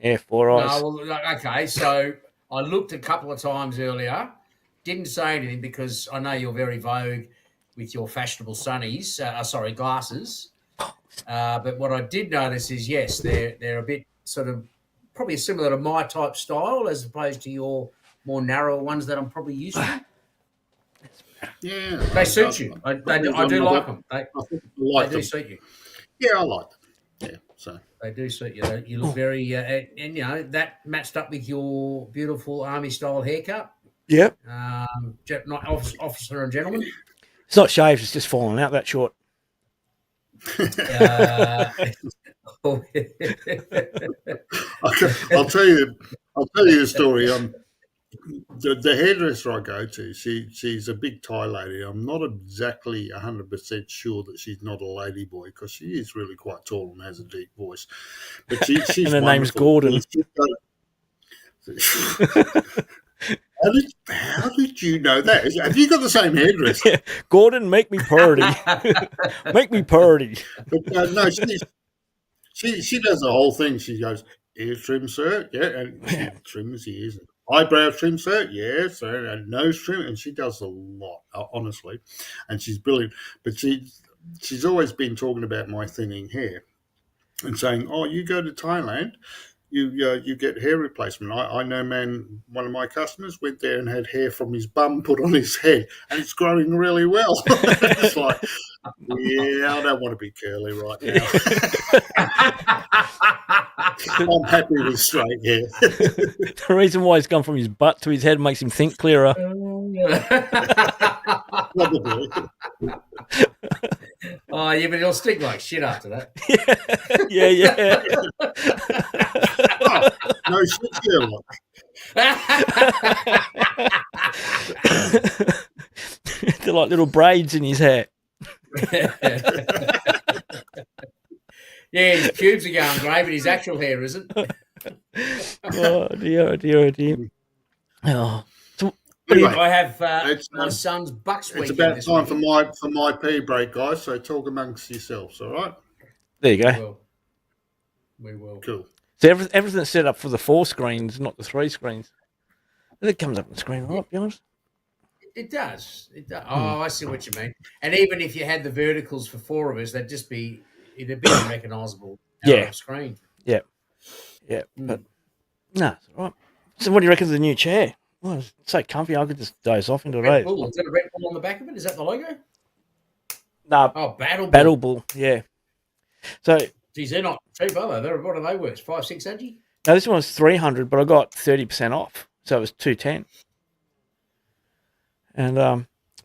Speaker 1: 4 eyes.
Speaker 3: No, well, okay. So I looked a couple of times earlier. Didn't say anything because I know you're very vogue with your fashionable sunnies. Glasses. But what I did notice is yes, they're a bit sort of probably similar to my type style as opposed to your more narrow ones that I'm probably used to.
Speaker 2: Yeah,
Speaker 3: they suit you. I do like them. They do suit you.
Speaker 2: Yeah, I like them. Yeah, so
Speaker 3: they do suit you. You look very, and you know that matched up with your beautiful army style haircut.
Speaker 1: Yep.
Speaker 3: Not officer and gentleman.
Speaker 1: It's not shaved. It's just falling out that short.
Speaker 2: I'll tell you the story. The hairdresser I go to, she's a big Thai lady. I'm not exactly 100% sure that she's not a lady boy because she is really quite tall and has a deep voice. But she's
Speaker 1: and her
Speaker 2: wonderful.
Speaker 1: Name's Gordon.
Speaker 2: How did you know that? Have you got the same hairdresser?
Speaker 1: Yeah. Gordon, make me purdy. Make me purdy.
Speaker 2: But no, she does the whole thing. She goes, ear trim, sir. Yeah, and she trims ears. Eyebrow trim, sir. Yes, sir. And nose trim. And she does a lot, honestly. And she's brilliant. But she's always been talking about my thinning hair and saying, oh, you go to Thailand, you get hair replacement. I know, man, one of my customers went there and had hair from his bum put on his head, and it's growing really well. It's like, yeah, I don't want to be curly right now. I'm happy with straight hair.
Speaker 1: The reason why it's gone from his butt to his head makes him think clearer.
Speaker 2: Probably.
Speaker 3: Oh, yeah, but it'll stick like shit after that.
Speaker 1: Yeah.
Speaker 2: Oh, no shit,
Speaker 1: They're like little braids in his hair.
Speaker 3: Yeah, his pubes are going grey, but his actual hair isn't.
Speaker 1: Oh dear. Oh. So,
Speaker 2: anyway,
Speaker 3: I have my son's Bucks weekend.
Speaker 2: It's about time for my pee break, guys. So talk amongst yourselves, all right?
Speaker 1: There you go.
Speaker 3: We will.
Speaker 2: Cool.
Speaker 1: So everything's set up for the 4 screens, not the 3 screens. It comes up on the screen, right? Be honest.
Speaker 3: It does. Oh, I see what you mean. And even if you had the verticals for 4 of us, it'd be unrecognisable on screen.
Speaker 1: Yeah. But no, it's all right. So what do you reckon of the new chair? Well, it's so comfy. I could just doze off into
Speaker 3: Red
Speaker 1: it.
Speaker 3: Bull. Is that a Red Bull on the back of it? Is that the logo?
Speaker 1: No.
Speaker 3: Oh,
Speaker 1: Battle Bull. Yeah. So.
Speaker 3: Geez, they're not cheap, are they? What are they worth? 500-600?
Speaker 1: No, this one was 300, but I got 30% off, so it was 210. And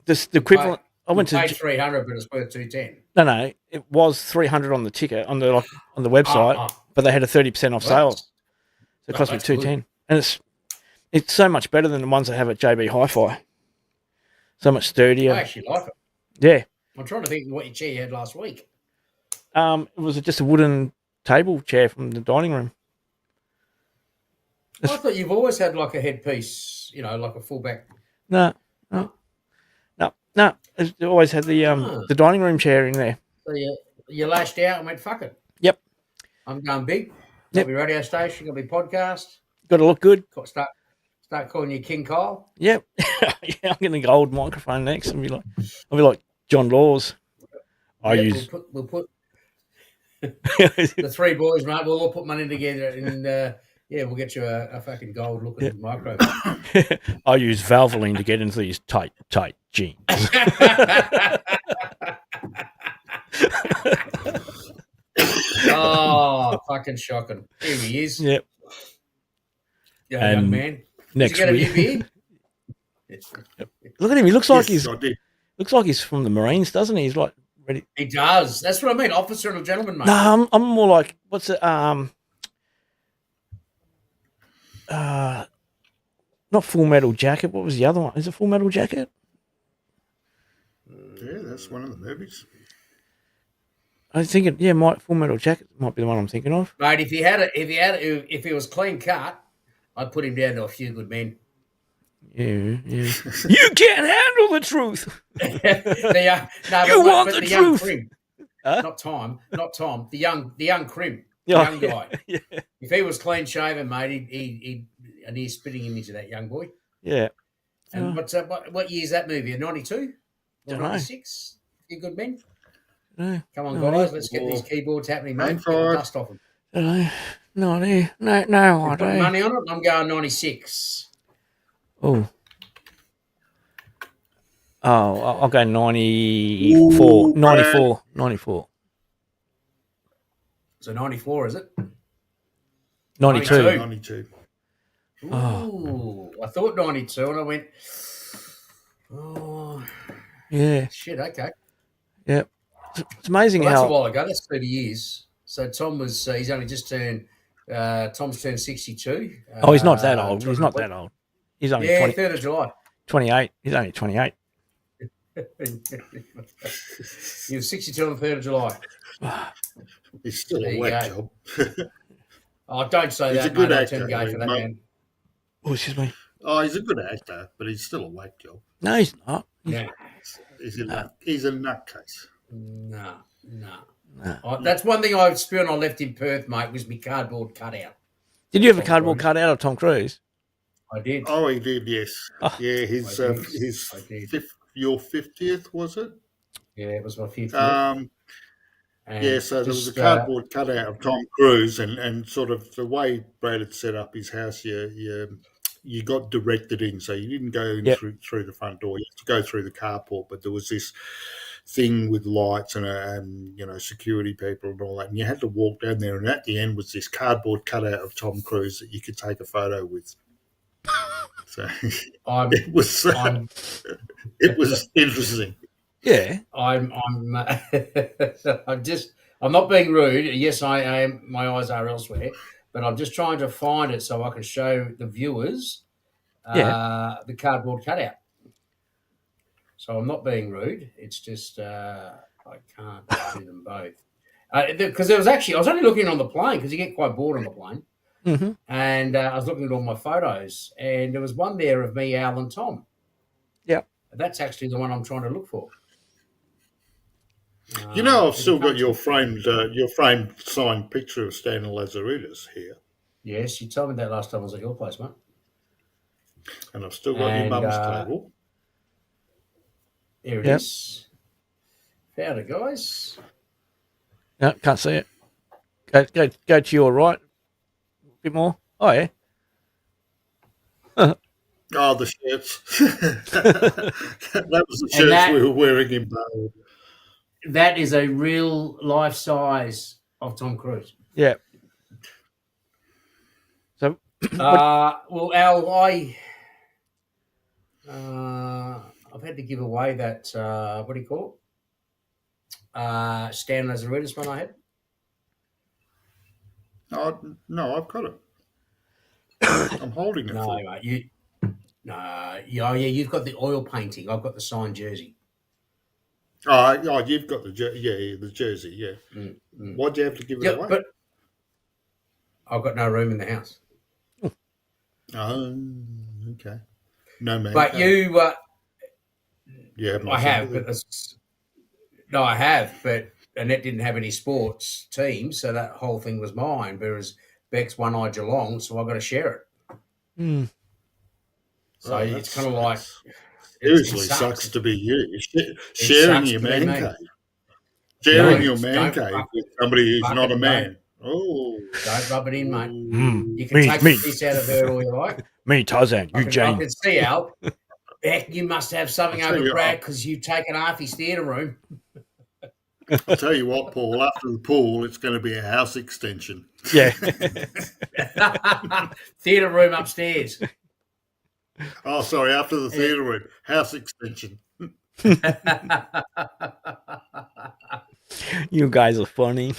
Speaker 1: the equivalent. I went to
Speaker 3: paid 300, but it's worth 210.
Speaker 1: No, it was 300 on the ticket on the website, but they had a 30% off sale, so it cost me 210. And It's so much better than the ones I have at JB Hi-Fi. So much sturdier.
Speaker 3: I actually like it.
Speaker 1: Yeah.
Speaker 3: I'm trying to think of what your chair you had last week.
Speaker 1: It was just a wooden table chair from the dining room.
Speaker 3: I thought you've always had like a headpiece, like a full back.
Speaker 1: No. It always had the dining room chair in there.
Speaker 3: So you lashed out and went, fuck it.
Speaker 1: Yep.
Speaker 3: I'm going big.
Speaker 1: Yep.
Speaker 3: Got to be radio station, got to be podcast.
Speaker 1: Got to look good.
Speaker 3: Start calling you King Kyle.
Speaker 1: Yep. Yeah, I'm getting a gold microphone next and I'll be like John Laws.
Speaker 3: We'll put the three boys, mate. We'll all put money together and we'll get you a fucking gold looking microphone.
Speaker 1: I use Valvoline to get into these tight jeans.
Speaker 3: Oh, fucking shocking. Here he is.
Speaker 1: Yep.
Speaker 3: Young man.
Speaker 1: Next week.
Speaker 3: Yep.
Speaker 1: Look at him. He looks like he's from the Marines, doesn't he? He's like ready.
Speaker 3: He does. That's what I mean. Officer and a gentleman, mate.
Speaker 1: No, I'm more like, what's it? Not Full Metal Jacket. What was the other one? Is it Full Metal Jacket?
Speaker 2: Yeah, that's one of the movies.
Speaker 1: I'm thinking, Full Metal Jacket might be the one I'm thinking of.
Speaker 3: Mate, if he was clean cut, I'd put him down to A Few Good Men.
Speaker 1: Yeah. You can't handle the truth.
Speaker 3: You
Speaker 1: want the truth.
Speaker 3: Young
Speaker 1: Huh?
Speaker 3: Not Tom. The young Crim. Young guy.
Speaker 1: Yeah.
Speaker 3: If he was clean shaven, mate, he's spitting image of that young boy.
Speaker 1: Yeah.
Speaker 3: And what year is that movie? 92? Or 96? A Few Good Men?
Speaker 1: No.
Speaker 3: Come on, guys, let's get these keyboards happening, mate. Get the dust off them.
Speaker 1: No, I
Speaker 3: Put
Speaker 1: don't.
Speaker 3: money on it. I'm going 96.
Speaker 1: Oh, I'll go 94.
Speaker 2: Ooh,
Speaker 1: 94.
Speaker 3: So 94, is it?
Speaker 1: 92.
Speaker 2: 92.
Speaker 3: Ooh, I thought 92, and I went, oh,
Speaker 1: Yeah.
Speaker 3: shit, okay.
Speaker 1: Yep. It's amazing
Speaker 3: Well,
Speaker 1: how.
Speaker 3: that's a while ago. That's 30 years. So Tom was, he's only just turned, Tom's turned 62.
Speaker 1: He's not that old. He's not that old. He's only
Speaker 3: 3rd of July.
Speaker 1: 28. He's only 28.
Speaker 3: He was 62 on the 3rd of July.
Speaker 2: He's still a whack job.
Speaker 3: Oh, don't say
Speaker 2: He's
Speaker 3: that,
Speaker 2: a good
Speaker 3: mate. I'll
Speaker 2: actor,
Speaker 3: turn gay for that, man.
Speaker 1: Oh, excuse me.
Speaker 2: Oh, he's a good actor, but he's still a whack job.
Speaker 1: No, he's not.
Speaker 3: Yeah.
Speaker 2: He's a nutcase.
Speaker 3: No.
Speaker 1: No.
Speaker 3: That's one thing I spewed I left in Perth, mate, was my cardboard cutout.
Speaker 1: Did you have a cardboard cutout of Tom Cruise?
Speaker 3: I did.
Speaker 2: Oh, he did, yes.
Speaker 1: Oh.
Speaker 2: Yeah, your 50th, was it?
Speaker 3: Yeah, it was my 50th.
Speaker 2: So there was a cardboard cutout of Tom Cruise, and sort of the way Brad had set up his house, you got directed in, so you didn't go in through the front door. You had to go through the carport, but there was this thing with lights and security people and all that, and you had to walk down there, and at the end was this cardboard cutout of Tom Cruise that you could take a photo with. So it was interesting.
Speaker 1: Yeah.
Speaker 3: I'm not being rude. Yes, I am. My eyes are elsewhere, but I'm just trying to find it so I can show the viewers the cardboard cutout. So I'm not being rude. It's just I can't do them both. Because I was only looking on the plane because you get quite bored on the plane.
Speaker 1: Mm-hmm.
Speaker 3: And I was looking at all my photos, and there was one there of me, Al, and Tom.
Speaker 1: Yeah.
Speaker 3: That's actually the one I'm trying to look for.
Speaker 2: I've still got your framed signed picture of Stan Lazaridis here.
Speaker 3: Yes, you told me that last time I was at your place, mate.
Speaker 2: And I've still got your mum's table.
Speaker 3: Here it is. Found it, guys.
Speaker 1: No, can't see it. Go to your right. A bit more. Oh, yeah.
Speaker 2: Oh, the shirts. That was the shirts we were wearing in Bali.
Speaker 3: That is a real life size of Tom Cruise.
Speaker 1: Yeah. So,
Speaker 3: well, Al, I've had to give away that. What do you call it? Stan Lazaridis one I had.
Speaker 2: Oh, no, I've got it. I'm holding it
Speaker 3: No,
Speaker 2: for you.
Speaker 3: mate. Yeah, you've got the oil painting. I've got the signed jersey.
Speaker 2: Oh, you've got the the jersey, yeah. Why'd you have to give it away?
Speaker 3: But I've got no room in the house.
Speaker 2: Oh, okay. No man.
Speaker 3: But you,
Speaker 2: yeah,
Speaker 3: I have, but I have, but Annette didn't have any sports teams, so that whole thing was mine. Whereas Beck's one-eyed Geelong, so I've got to share it. So it's kind of like
Speaker 2: seriously sucks to be you sharing your man cave. Sharing your man cave with somebody who's not a man. Oh,
Speaker 3: don't rub it in, mate. You can take the piss out of her all you like.
Speaker 1: Me, Tarzan, you Jane.
Speaker 3: I can see, Al. Beck, you must have something over Brad because you've taken half his theatre room.
Speaker 2: I'll tell you what, Paul, after the pool, it's going to be a house extension.
Speaker 1: Yeah.
Speaker 3: Theatre room upstairs.
Speaker 2: Oh, sorry, after the theatre room, house extension.
Speaker 1: You guys are funny.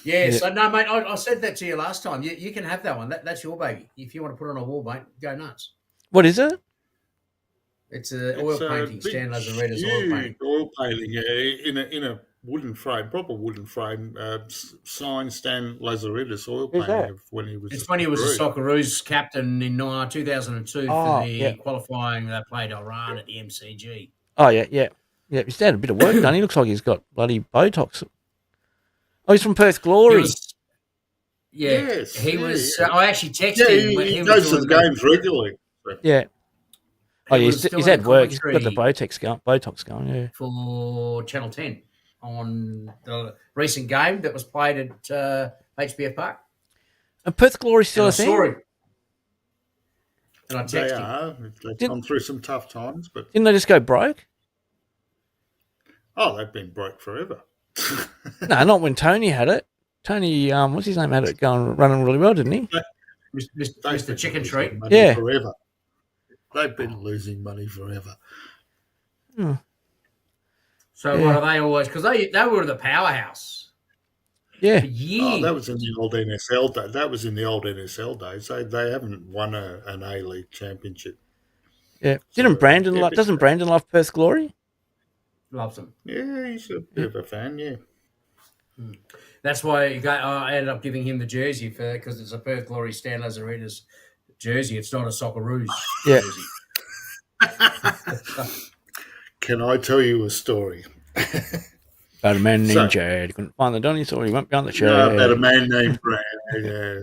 Speaker 3: Yeah, so no, mate, I said that to you last time. You can have that one. That's your baby. If you want to put it on a wall, mate, go nuts.
Speaker 1: What is it?
Speaker 3: It's an oil painting, Stan Lazaretta's oil painting.
Speaker 2: Oil painting in a wooden frame, proper wooden frame, signed Stan Lazaretta's oil painting of when he was.
Speaker 3: It's when he was a Socceroos captain in 2002 for the qualifying they played Iran at the MCG.
Speaker 1: Oh yeah. He's done a bit of work done. He looks like he's got bloody Botox. Oh, he's from Perth Glory.
Speaker 3: He was. I actually texted him.
Speaker 2: He goes to the games regularly.
Speaker 1: Yeah. Oh, yeah, he's had work. He's got the Botox going, yeah.
Speaker 3: For Channel 10 on the recent game that was played at HBF Park.
Speaker 1: And Perth Glory still a thing?
Speaker 3: And I texted him.
Speaker 2: They've gone through some tough times, but
Speaker 1: didn't they just go broke?
Speaker 2: Oh, they've been broke forever.
Speaker 1: No, not when Tony had it. Tony, what's his name, had it running really well, didn't he?
Speaker 3: Mr. Chicken Treat.
Speaker 1: Yeah.
Speaker 2: Forever. They've been losing money forever.
Speaker 3: So what are they always? Because they were the powerhouse.
Speaker 1: Yeah.
Speaker 3: For years.
Speaker 2: Oh, that was in the old NSL days. That was in the old NSL days. They haven't won an A-League championship.
Speaker 1: Yeah. Doesn't Brandon love Perth Glory?
Speaker 3: Loves them.
Speaker 2: Yeah, he's a bit of a fan, yeah.
Speaker 3: That's why I ended up giving him the jersey because it's a Perth Glory Stan Lazaretta's jersey. It's not a Socceroos jersey.
Speaker 2: Can I tell you a story?
Speaker 1: About a man named Jad. Couldn't find the Donny, so he went behind the chair.
Speaker 2: No, about a man named Brad. Yeah.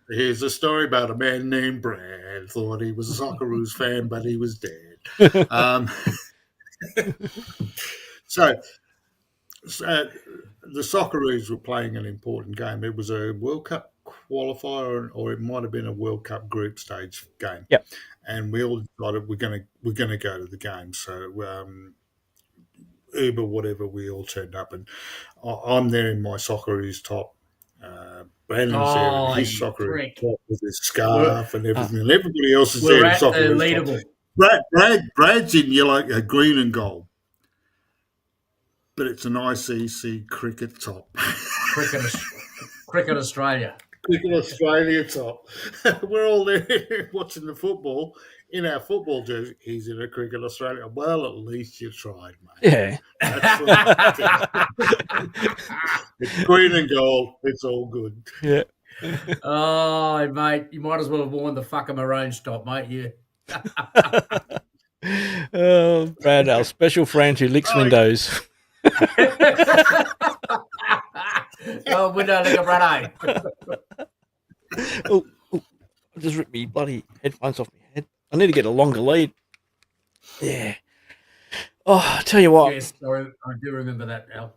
Speaker 2: Here's a story about a man named Brad. Thought he was a Socceroos fan, but he was dead. So the Socceroos were playing an important game. It was a World Cup qualifier, or it might have been a World Cup group stage game.
Speaker 1: Yep.
Speaker 2: And we all decided we're going to go to the game. So Uber, whatever, we all turned up, and I'm there in my Socceroos top. Brandon's there in his Socceroos top with his scarf and everything, and everybody else is there in Socceroos top. Brad's in yellow, green and gold. But it's an ICC cricket top.
Speaker 3: Cricket Australia.
Speaker 2: Cricket Australia top. We're all there watching the football in our football jersey. He's in a Cricket Australia. Well, at least you tried, mate.
Speaker 1: Yeah.
Speaker 2: It's green and gold. It's all good.
Speaker 1: Yeah.
Speaker 3: Oh, mate, you might as well have worn the fucking maroon top, mate. Yeah.
Speaker 1: Oh, Brad, our special friend who licks windows.
Speaker 3: Oh, window like a Brad.
Speaker 1: Oh, just ripped me bloody headphones off my head. I need to get a longer lead. Yeah. Oh, I tell you what.
Speaker 3: Yes, I do remember that, Al.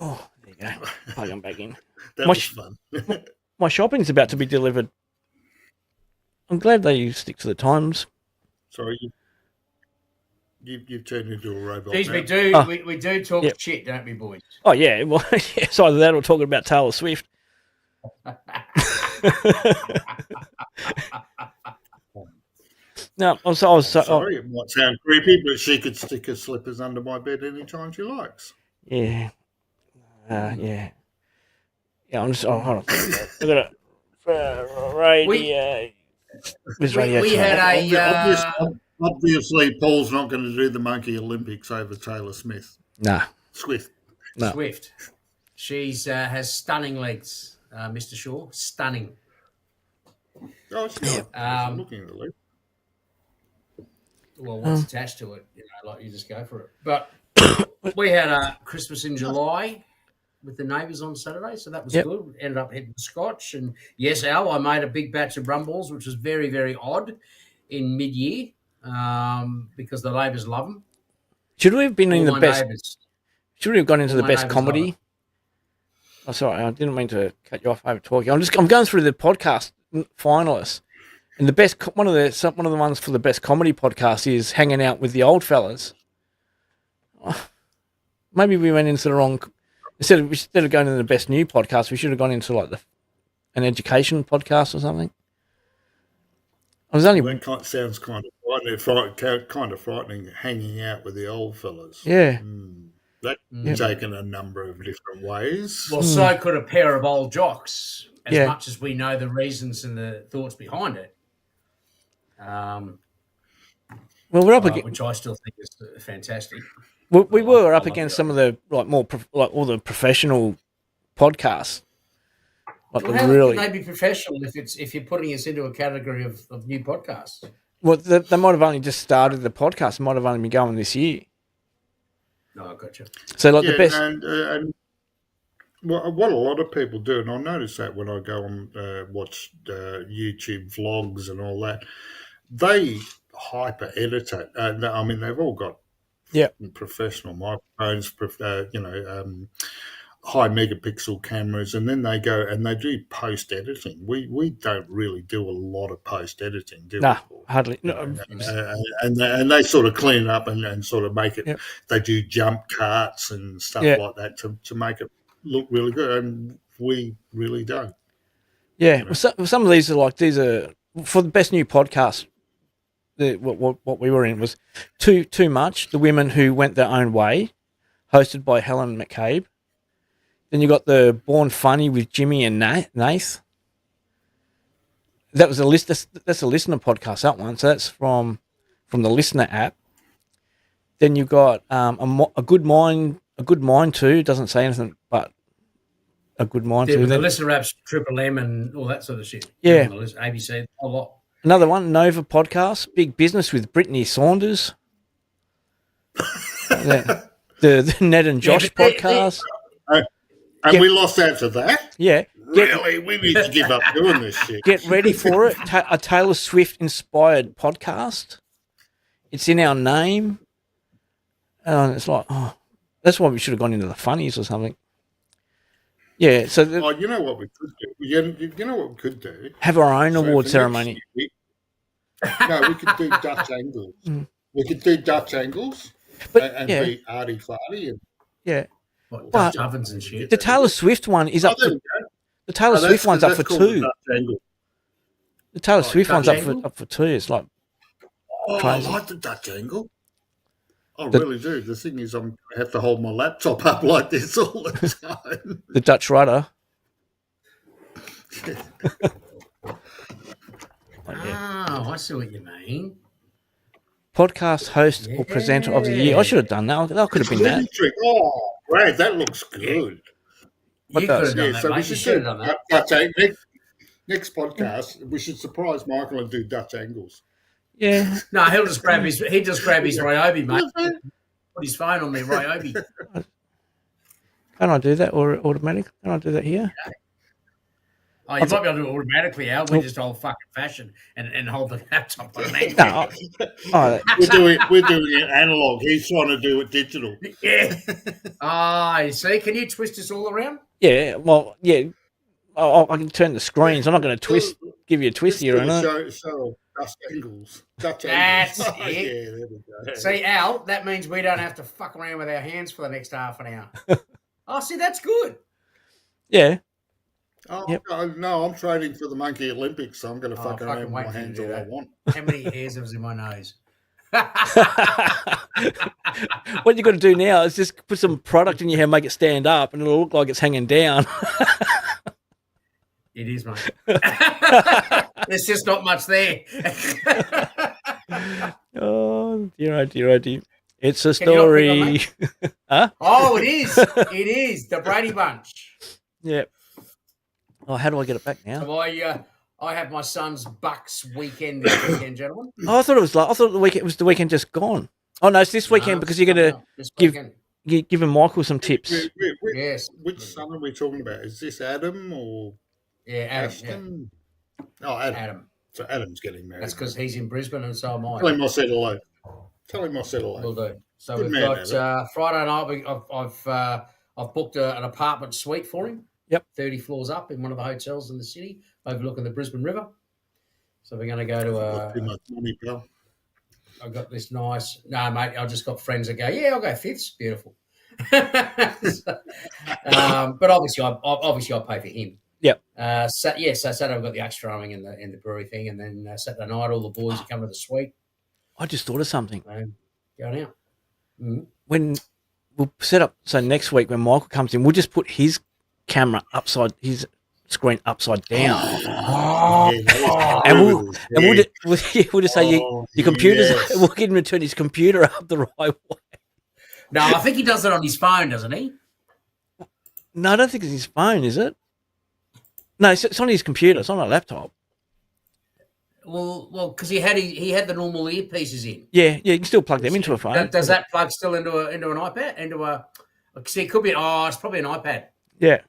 Speaker 1: Oh, there you go. Plug them back in.
Speaker 2: That was fun.
Speaker 1: My shopping's about to be delivered. I'm glad they stick to the times.
Speaker 2: Sorry, you've turned into a robot.
Speaker 3: Jeez,
Speaker 2: now.
Speaker 3: we do talk shit, don't we, boys?
Speaker 1: Oh, yeah. Well, it's either that or talking about Taylor Swift. No, I was
Speaker 2: sorry, it might sound creepy, but she could stick her slippers under my bed anytime she likes.
Speaker 1: Yeah. Yeah. Yeah, I'm just. Oh, hold on. I got a radio.
Speaker 3: We had
Speaker 2: obviously, Paul's not going to do the Monkey Olympics over Taylor Smith.
Speaker 1: Nah.
Speaker 2: Swift.
Speaker 1: No.
Speaker 3: Swift. She's has stunning legs, Mr. Shaw. Stunning.
Speaker 2: Oh, it's not. I'm looking at the legs.
Speaker 3: Well, what's attached to it? Like you just go for it. But we had a Christmas in July with the neighbours on Saturday, so that was good. Ended up hitting Scotch, and yes, Al, I made a big batch of rum balls, which was very, very odd in mid-year because the neighbours love them.
Speaker 1: Should we have been in the best?
Speaker 3: Neighbours.
Speaker 1: Should we have gone into the best comedy? Oh, sorry, I didn't mean to cut you off over talking. I'm going through the podcast finalists, and the best one of the ones for the best comedy podcast is Hanging Out with the Old Fellas. Oh, maybe we went into the wrong. Instead of going into the best new podcast, we should have gone into like an education podcast or something. I was only.
Speaker 2: That sounds kind of frightening. Hanging out with the old fellas.
Speaker 1: Yeah.
Speaker 2: That can be taken a number of different ways.
Speaker 3: Well, so could a pair of old jocks, as much as we know the reasons and the thoughts behind it.
Speaker 1: Well, we're up against,
Speaker 3: which I still think is fantastic.
Speaker 1: We were up against some of the all the professional podcasts.
Speaker 3: Well, how can they be professional if you're putting us into a category of new podcasts?
Speaker 1: Well, they might have only just started the podcast. Might have only been going this year.
Speaker 3: No, I got you.
Speaker 1: So, the best.
Speaker 2: And what a lot of people do, and I notice that when I go and watch YouTube vlogs and all that, they hyper edit it. I mean, they've all got professional microphones, high megapixel cameras, and then they go and they do post editing. We don't really do a lot of post editing, do we?
Speaker 1: No, hardly. No.
Speaker 2: And they sort of clean it up and sort of make it. Yep. They do jump carts and stuff like that to make it look really good, and we really don't.
Speaker 1: Yeah, well, some of these are for the best new podcast. What we were in was too much. The Women Who Went Their Own Way, hosted by Helen McCabe. Then you got the Born Funny with Jimmy and Nath. That was a list. That's a listener podcast. That one. So that's from the Listener app. Then you got a Good Mind. A Good Mind too. Doesn't say anything, but a Good Mind too.
Speaker 3: The Listener app's Triple M and all that sort of shit.
Speaker 1: Yeah.
Speaker 3: ABC a lot.
Speaker 1: Another one, Nova podcast, Big Business with Brittany Saunders. the Ned and Josh podcast.
Speaker 2: And we lost out to that?
Speaker 1: Yeah.
Speaker 2: Really? We need to give up doing this shit.
Speaker 1: Get ready for it. A Taylor Swift-inspired podcast. It's in our name. And it's like, that's why we should have gone into the funnies or something. Yeah. So
Speaker 2: you know what we could do? You know what we could do?
Speaker 1: Have our own award ceremony.
Speaker 2: We could do Dutch angles. We could do Dutch angles and be arty-farty.
Speaker 3: What, Dutch ovens and shit.
Speaker 1: The Taylor Swift one is up for. The Taylor Swift one's up for 2. The Taylor Swift one's up for 2. It's like crazy.
Speaker 2: I like the Dutch angle. I really do. The thing is, I'm going to have to hold my laptop up like this all the time.
Speaker 1: The Dutch rudder.
Speaker 3: Oh, I see what you mean.
Speaker 1: Podcast host or presenter of the year. I should have done that. That could have been that.
Speaker 2: Oh, great. That looks good.
Speaker 3: You could have done that,
Speaker 2: so
Speaker 3: mate.
Speaker 2: we should do that. Next podcast, we should surprise Michael and do Dutch angles.
Speaker 1: Yeah.
Speaker 3: No, he'll just grab his Ryobi, mate. Put his phone on the Ryobi.
Speaker 1: Can I do that or automatic? Can I do that here?
Speaker 3: Oh, you might be able to do it automatically, Al. We just hold fucking fashion and hold the laptop on an angle.
Speaker 2: We're doing it analog. He's trying to do it digital.
Speaker 3: Yeah. You see? Can you twist this all around?
Speaker 1: Yeah. Well, yeah. I can turn the screens. I'm not going to give you a twist here, or not.
Speaker 2: So Dutch angles.
Speaker 3: That's it.
Speaker 2: Yeah, there we go.
Speaker 3: See, Al, that means we don't have to fuck around with our hands for the next half an hour. See, that's good.
Speaker 1: Yeah.
Speaker 2: No, I'm training for the Monkey Olympics, so I'm going to fuck around with my hands all I want.
Speaker 3: How many hairs was in my nose?
Speaker 1: What you got to do now is just put some product in your hair, make it stand up, and it'll look like it's hanging down.
Speaker 3: It is, mate. There's just not much there.
Speaker 1: Oh dear, oh dear, oh dear. It's a
Speaker 3: Can you not pick
Speaker 1: story.
Speaker 3: on
Speaker 1: Huh?
Speaker 3: Oh, it is. It is the Brady Bunch.
Speaker 1: Yeah. Oh, how do I get it back now?
Speaker 3: So I have my son's Bucks weekend this weekend, gentlemen.
Speaker 1: Oh, I thought the weekend was the weekend just gone. Oh no, it's this weekend
Speaker 3: No,
Speaker 1: because you're going to
Speaker 3: this
Speaker 1: give-
Speaker 3: weekend.
Speaker 1: giving Michael some tips.
Speaker 3: Yes.
Speaker 2: Which son are we talking about? Is this Adam or
Speaker 3: Yeah, Adam.
Speaker 2: Ashton? Oh, Adam.
Speaker 3: Adam.
Speaker 2: So Adam's getting married.
Speaker 3: That's because he's in Brisbane and so am I.
Speaker 2: Tell him I said hello. Tell him I said hello.
Speaker 3: Will do. So
Speaker 2: Good
Speaker 3: we've
Speaker 2: man,
Speaker 3: got Friday night. I've booked an apartment suite for him.
Speaker 1: Yep.
Speaker 3: 30 floors up in one of the hotels in the city, overlooking the Brisbane River. So we're going to go to
Speaker 2: Too much money, pal.
Speaker 3: I've got this nice. No, mate, I've just got friends that go, yeah, I'll go fifths. Beautiful. But obviously, I'll pay for him.
Speaker 1: Yep.
Speaker 3: So Saturday I've got the axe throwing in the brewery thing, and then Saturday night all the boys are coming to the suite.
Speaker 1: I just thought of something.
Speaker 3: Going out. Mm-hmm.
Speaker 1: When we'll set up, so next week when Michael comes in, we'll just put his camera his screen upside down. And we'll just say your computer's.
Speaker 2: yes.
Speaker 1: We'll get him to turn his computer up the right way.
Speaker 3: No, I think he does it on his phone, doesn't he?
Speaker 1: No, I don't think it's his phone, is it? No, it's on his computer. It's on a laptop.
Speaker 3: Well, because he had the normal earpieces in.
Speaker 1: Yeah, you can still plug them into a phone.
Speaker 3: Does that plug still into an iPad? See, it could be. It's probably an iPad.
Speaker 1: Yeah.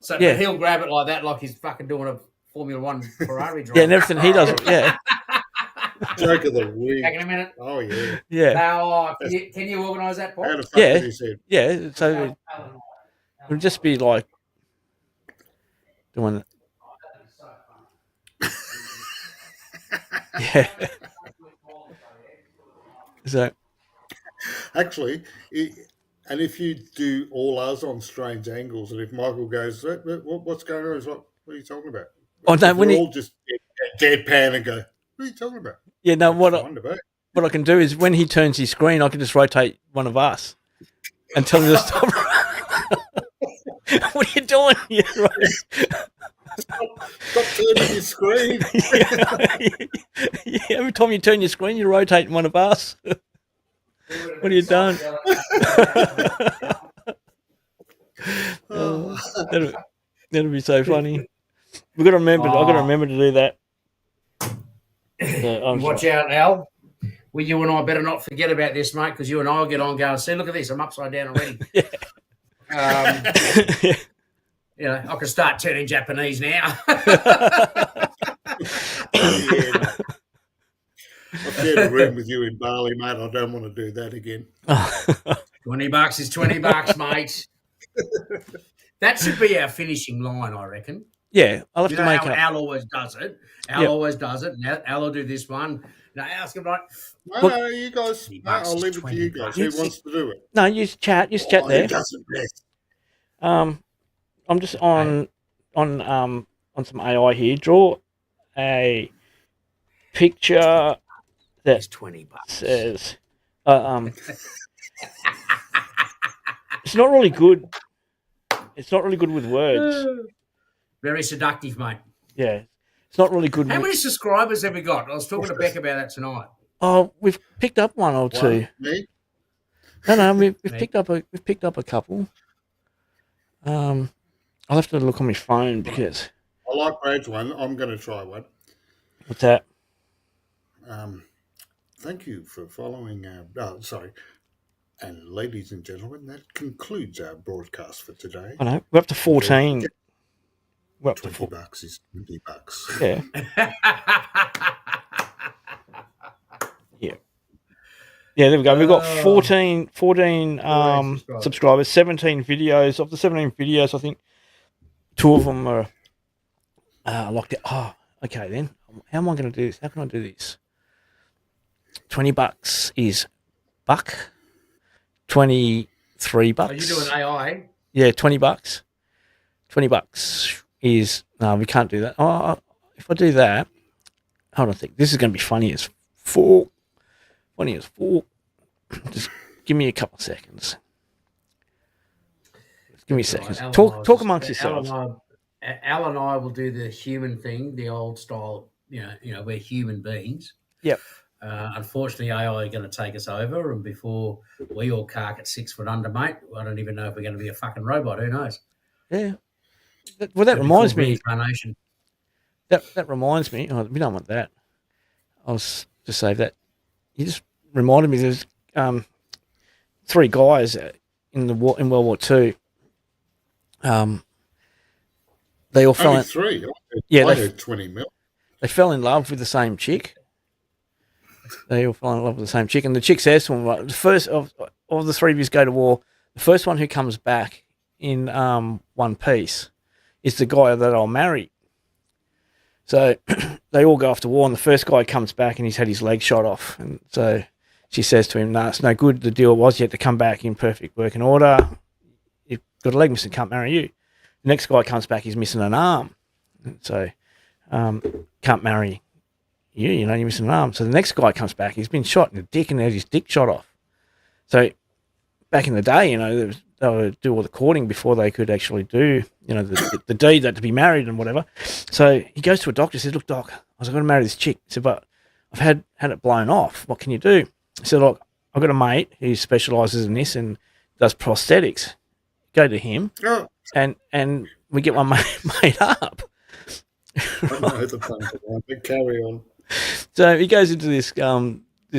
Speaker 3: So
Speaker 1: Yeah.
Speaker 3: but he'll grab it like that, like he's fucking doing a Formula One Ferrari drive.
Speaker 1: Yeah, and everything he does. Yeah.
Speaker 2: Joke of the week.
Speaker 3: Back in a minute.
Speaker 2: Oh, yeah.
Speaker 1: Yeah.
Speaker 3: Now, can you organise that, Paul?
Speaker 2: How the fuck
Speaker 1: Yeah.
Speaker 2: did he say?
Speaker 1: Yeah. So it'll just be like doing. Yeah. So
Speaker 2: Actually, and if you do all ours on strange angles, and if Michael goes, what's going on? He's like, what are you talking about?
Speaker 1: Oh, no, when
Speaker 2: we
Speaker 1: he-
Speaker 2: all just deadpan and go, what are you talking about?
Speaker 1: yeah, no, what
Speaker 2: Fine debate.
Speaker 1: I can do is when he turns his screen, I can just rotate one of us and tell him to stop. What are you doing? Yeah, right.
Speaker 2: Stop turning your screen.
Speaker 1: Yeah, every time you turn your screen, you're rotating one of us. What have you done? That'll be so funny. We've got to remember. I've got to remember to do that. So,
Speaker 3: Watch out, Al. Well, you and I better not forget about this, mate, because you and I will get on going, see, look at this, I'm upside down already. I can start turning Japanese now.
Speaker 2: Yeah. I've shared a room with you in Bali, mate. I don't want to do that again.
Speaker 3: $20 is $20, mate. That should be our finishing line, I reckon.
Speaker 1: Yeah, I'll have
Speaker 3: You
Speaker 1: to
Speaker 3: know
Speaker 1: make
Speaker 3: how
Speaker 1: it.
Speaker 3: Al always does it. Al always does it. Now Al will do this one. Now Al's going to be like,
Speaker 2: No, you guys.
Speaker 3: $20
Speaker 2: No, I'll
Speaker 3: is
Speaker 2: leave it to you guys. Who wants to do it?
Speaker 1: No, use chat. Use chat
Speaker 2: Oh,
Speaker 1: there.
Speaker 2: Who doesn't best?
Speaker 1: I'm just on some AI here. Draw a picture that
Speaker 3: it's $20.
Speaker 1: says, it's not really good. It's not really good with words.
Speaker 3: Very seductive, mate.
Speaker 1: Yeah, it's not really good.
Speaker 3: How many subscribers have we got? I was talking to Beck about that tonight.
Speaker 1: Oh, we've picked up one or two.
Speaker 2: Me?
Speaker 1: No, we've
Speaker 3: Me.
Speaker 1: picked up a couple. I'll have to look on my phone because
Speaker 2: I like Brad's one. I'm going to try one.
Speaker 1: what's that?
Speaker 2: Thank you for following. And ladies and gentlemen, that concludes our broadcast for today.
Speaker 1: I know we're up to 14. We're up to
Speaker 2: $20 is $20.
Speaker 1: Yeah. Yeah, there we go. We've got 14 subscribers, 17 videos. Of the 17 videos, I think 2 of them are locked out. Oh, okay then. How am I going to do this? How can I do this? $20 is buck. $23.
Speaker 3: Are you doing AI?
Speaker 1: Yeah, $20. $20 is no, we can't do that. Oh, if I do that, hold on a sec. This is going to be funny as fuck. Funny as fuck. Just give me a couple of seconds. Just give me seconds.
Speaker 3: Al
Speaker 1: Talk amongst yourselves.
Speaker 3: Al Al and I will do the human thing, the old style. We're human beings.
Speaker 1: Yep.
Speaker 3: Unfortunately, AI are going to take us over, and before we all cark at 6 foot under, mate, I don't even know if we're going to be a fucking robot. Who knows?
Speaker 1: Yeah. That reminds me.
Speaker 3: Reincarnation.
Speaker 1: That reminds me. Oh, we don't want that. I'll just save that. You just reminded me. There's 3 guys in World War II. They all fell
Speaker 2: Only
Speaker 1: in,
Speaker 2: 3.
Speaker 1: Yeah,
Speaker 2: I heard 20 mil.
Speaker 1: they fell in love with the same chick. They all fell in love with the same chick, and the chick says to him, "Like, the first of the 3 of you go to war, the first one who comes back in one piece is the guy that I'll marry." So they all go off to war, and the first guy comes back and he's had his leg shot off. And so she says to him, "No, it's no good. The deal was you had to come back in perfect working order. You've got a leg missing, can't marry you." The next guy comes back, he's missing an arm. And so can't marry you, you're missing an arm. So the next guy comes back, he's been shot in the dick and had his dick shot off. So back in the day, they would do all the courting before they could actually do, the deed that to be married and whatever. So he goes to a doctor, says, "Look, doc, I was going to marry this chick." He said, "But I've had it blown off. What can you do?" He said, "Look, I've got a mate who specialises in this and does prosthetics. Go to him, and we get one made up."
Speaker 2: I know the fun, but carry on.
Speaker 1: So he goes into this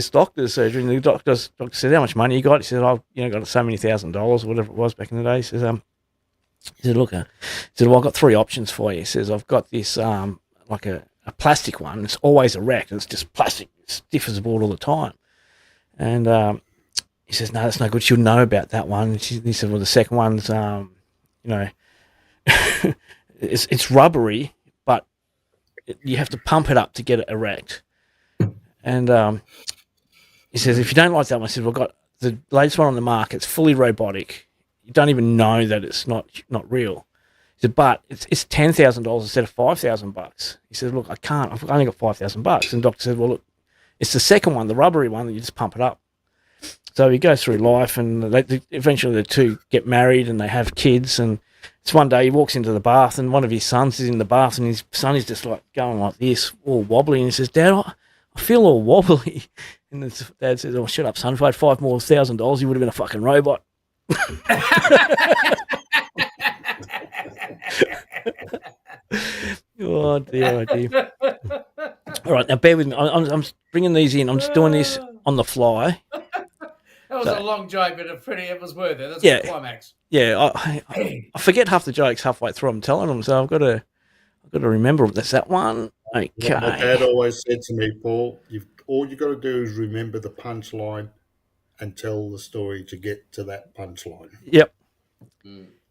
Speaker 1: doctor's surgery, and the doctor said, "How much money you got?" He said, "I've got so many $1,000 or whatever it was back in the day." He says, he said, "Look," he said, "Well, I've got 3 options for you." He says, "I've got this like a plastic one. It's always erect, and it's just plastic, it's stiff as a board all the time." And he says, "No, that's no good. She'll know about that one." He said, "Well, the second one's it's rubbery, but you have to pump it up to get it erect." And he says, "If you don't like that one," he says, "We've got the latest one on the market. It's fully robotic. You don't even know that it's not real." He said, "But it's $10,000 instead of $5,000. He says, "Look, I can't. I've only got $5,000. And the doctor said, "Well, look, it's the second one, the rubbery one, that you just pump it up." So he goes through life, and eventually the 2 get married and they have kids. And it's one day he walks into the bath, and one of his sons is in the bath, and his son is just like going like this, all wobbly. And he says, "Dad, I feel all wobbly." And his dad says, "Oh, shut up, son. If I had $5,000 more, you would have been a fucking robot." Oh dear, oh dear. All right, now bear with me. I'm bringing these in. I'm just doing this on the fly.
Speaker 3: That was a long joke, but it was worth it. That's
Speaker 1: Yeah.
Speaker 3: the climax.
Speaker 1: Yeah, I forget half the jokes halfway through. I'm telling them, so I've got to remember that's that one. Okay.
Speaker 2: What my dad always said to me, Paul, all you got to do is remember the punchline and tell the story to get to that punchline.
Speaker 1: Yep.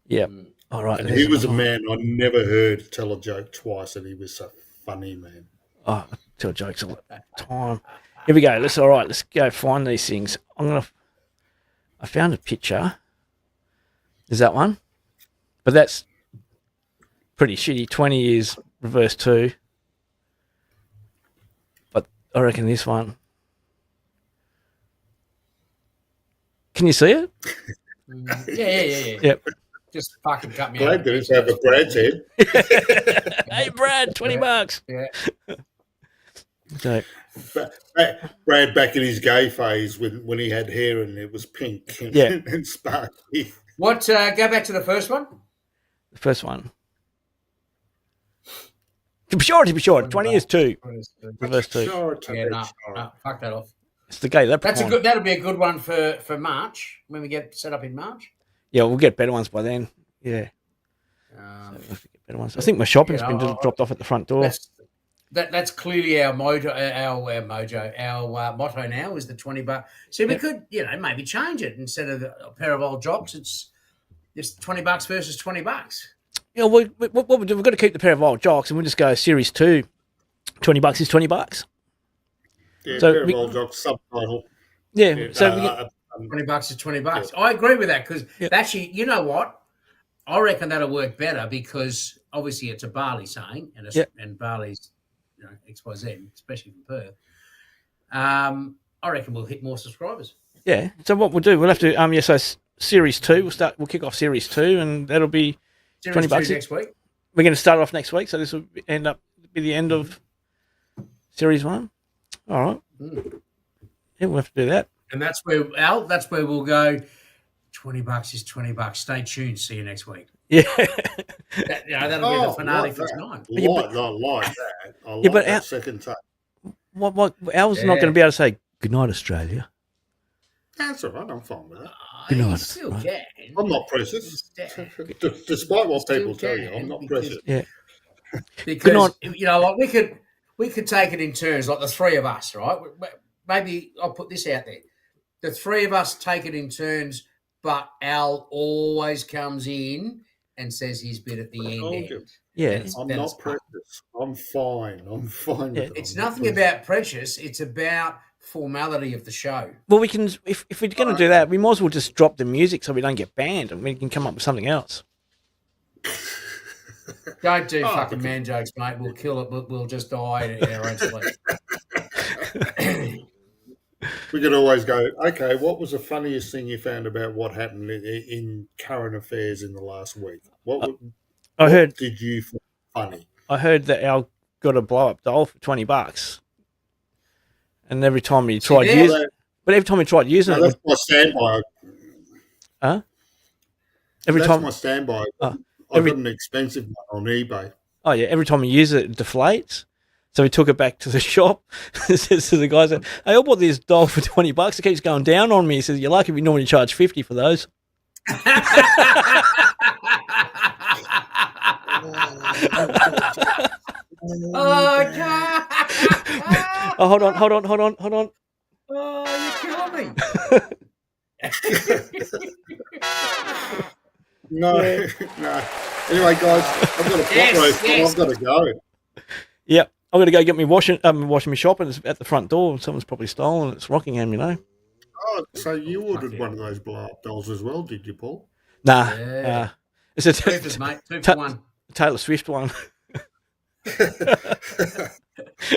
Speaker 1: Yep. All right.
Speaker 2: And he was a man I never heard tell a joke twice, and he was a funny man.
Speaker 1: Oh, I tell jokes all the time. Here we go. Let's go find these things. I found a picture. Is that one? But that's pretty shitty. 20 years reverse 2. But I reckon this one. Can you see it?
Speaker 3: Yeah.
Speaker 1: Yep.
Speaker 3: Just fucking cut me
Speaker 2: Glad
Speaker 3: out.
Speaker 2: that it's over Brad's head.
Speaker 1: Hey, Brad, $20.
Speaker 3: Yeah.
Speaker 1: So,
Speaker 2: Brad back in his gay phase when he had hair and it was pink and,
Speaker 1: Yeah.
Speaker 2: and sparkly.
Speaker 3: What? Go back to the first one.
Speaker 1: the first one. To be sure. 20 years 2. Reverse 2.
Speaker 2: Sure,
Speaker 3: Yeah, no, fuck that off.
Speaker 1: It's the gay.
Speaker 3: That'll be a good one for March when we get set up in March.
Speaker 1: Yeah, we'll get better ones by then. Yeah. So we'll get better ones. I think my shopping's been dropped off at the front door.
Speaker 3: That's clearly our motto. Our motto now is the $20. So we could, maybe change it instead of a pair of old jocks. It's just $20 versus $20.
Speaker 1: Yeah, what we do? We've got to keep the pair of old jocks, and we'll just go Series 2. $20 is $20.
Speaker 2: Yeah,
Speaker 1: So
Speaker 2: pair of old jocks, subtitle.
Speaker 1: Yeah. So
Speaker 3: $20 is $20. Yeah. I agree with that because actually, you know what? I reckon that'll work better because obviously it's a Bali saying, and Bali's XYZ, especially from Perth. I reckon we'll hit more subscribers.
Speaker 1: Yeah. So what we'll do? We'll have to so Series 2. We'll kick off Series 2, and that'll be
Speaker 3: Series
Speaker 1: $20
Speaker 3: next week.
Speaker 1: we're going to start off next week, so this will be the end of Series 1. All right. Yeah, we'll have to do that.
Speaker 3: And that's where we'll go. $20 is $20. Stay tuned. See you next week.
Speaker 1: Yeah.
Speaker 3: That'll be the finale for tonight.
Speaker 2: I like that. I like
Speaker 1: but
Speaker 2: that second take.
Speaker 1: What Al's not going to be able to say good night, Australia.
Speaker 2: That's all right. I'm fine with that.
Speaker 1: Good night.
Speaker 3: You still can.
Speaker 2: I'm not precious. Despite what people tell you, I'm not precious.
Speaker 1: Yeah.
Speaker 3: Because you know, like we could take it in turns, like the three of us, right? Maybe I'll put this out there: the three of us take it in turns, but Al always comes in and says his bit at the end.
Speaker 1: Yeah,
Speaker 2: I'm not precious. I'm fine. I'm fine.
Speaker 1: Yeah.
Speaker 3: It's nothing about precious. It's about formality of the show.
Speaker 1: Well, we can if we're going to do that, we might as well just drop the music so we don't get banned, and we can come up with something else.
Speaker 3: Don't do fucking man jokes, mate. We'll kill it. We'll just die in our own sleep.
Speaker 2: We could always go, okay, what was the funniest thing you found about what happened in current affairs in the last week? What did you find funny?
Speaker 1: I heard that Al got a blow-up doll for $20. And every time he tried using it,
Speaker 2: that's my standby.
Speaker 1: Huh?
Speaker 2: That's my standby. I got an expensive one on eBay.
Speaker 1: Oh yeah, every time he uses it, it deflates. So he took it back to the shop. Says to the guy, "Hey, I bought this doll for $20. It keeps going down on me." He says, "You're lucky we normally charge $50 for those." Oh, hold on.
Speaker 3: Oh, you're killing me.
Speaker 2: No. Anyway, guys, I've got a pot roast, so I've got to go.
Speaker 1: Yep, I'm going to go get me washing my shop, and it's at the front door. Someone's probably stolen it. It's Rockingham, you know.
Speaker 2: Oh, so you ordered one of those blow-up dolls as well, did you, Paul?
Speaker 1: Nah.
Speaker 3: Yeah.
Speaker 1: It's a
Speaker 3: Mate. 2 for 1.
Speaker 1: Taylor Swift one.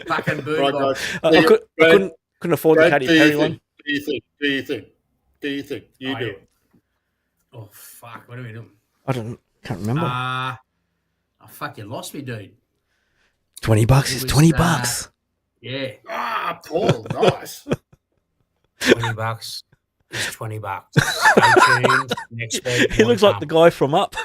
Speaker 3: Fucking boom.
Speaker 2: Right, guys.
Speaker 1: I couldn't afford the Katy Perry one.
Speaker 2: Do you think? You do it.
Speaker 3: Oh, fuck. What are we doing?
Speaker 1: Can't remember.
Speaker 3: Fuck, you lost me, dude.
Speaker 1: $20 is $20.
Speaker 3: Yeah.
Speaker 2: Paul, nice.
Speaker 3: $20 is $20. Stay tuned next week.
Speaker 1: He looks like the guy from Up.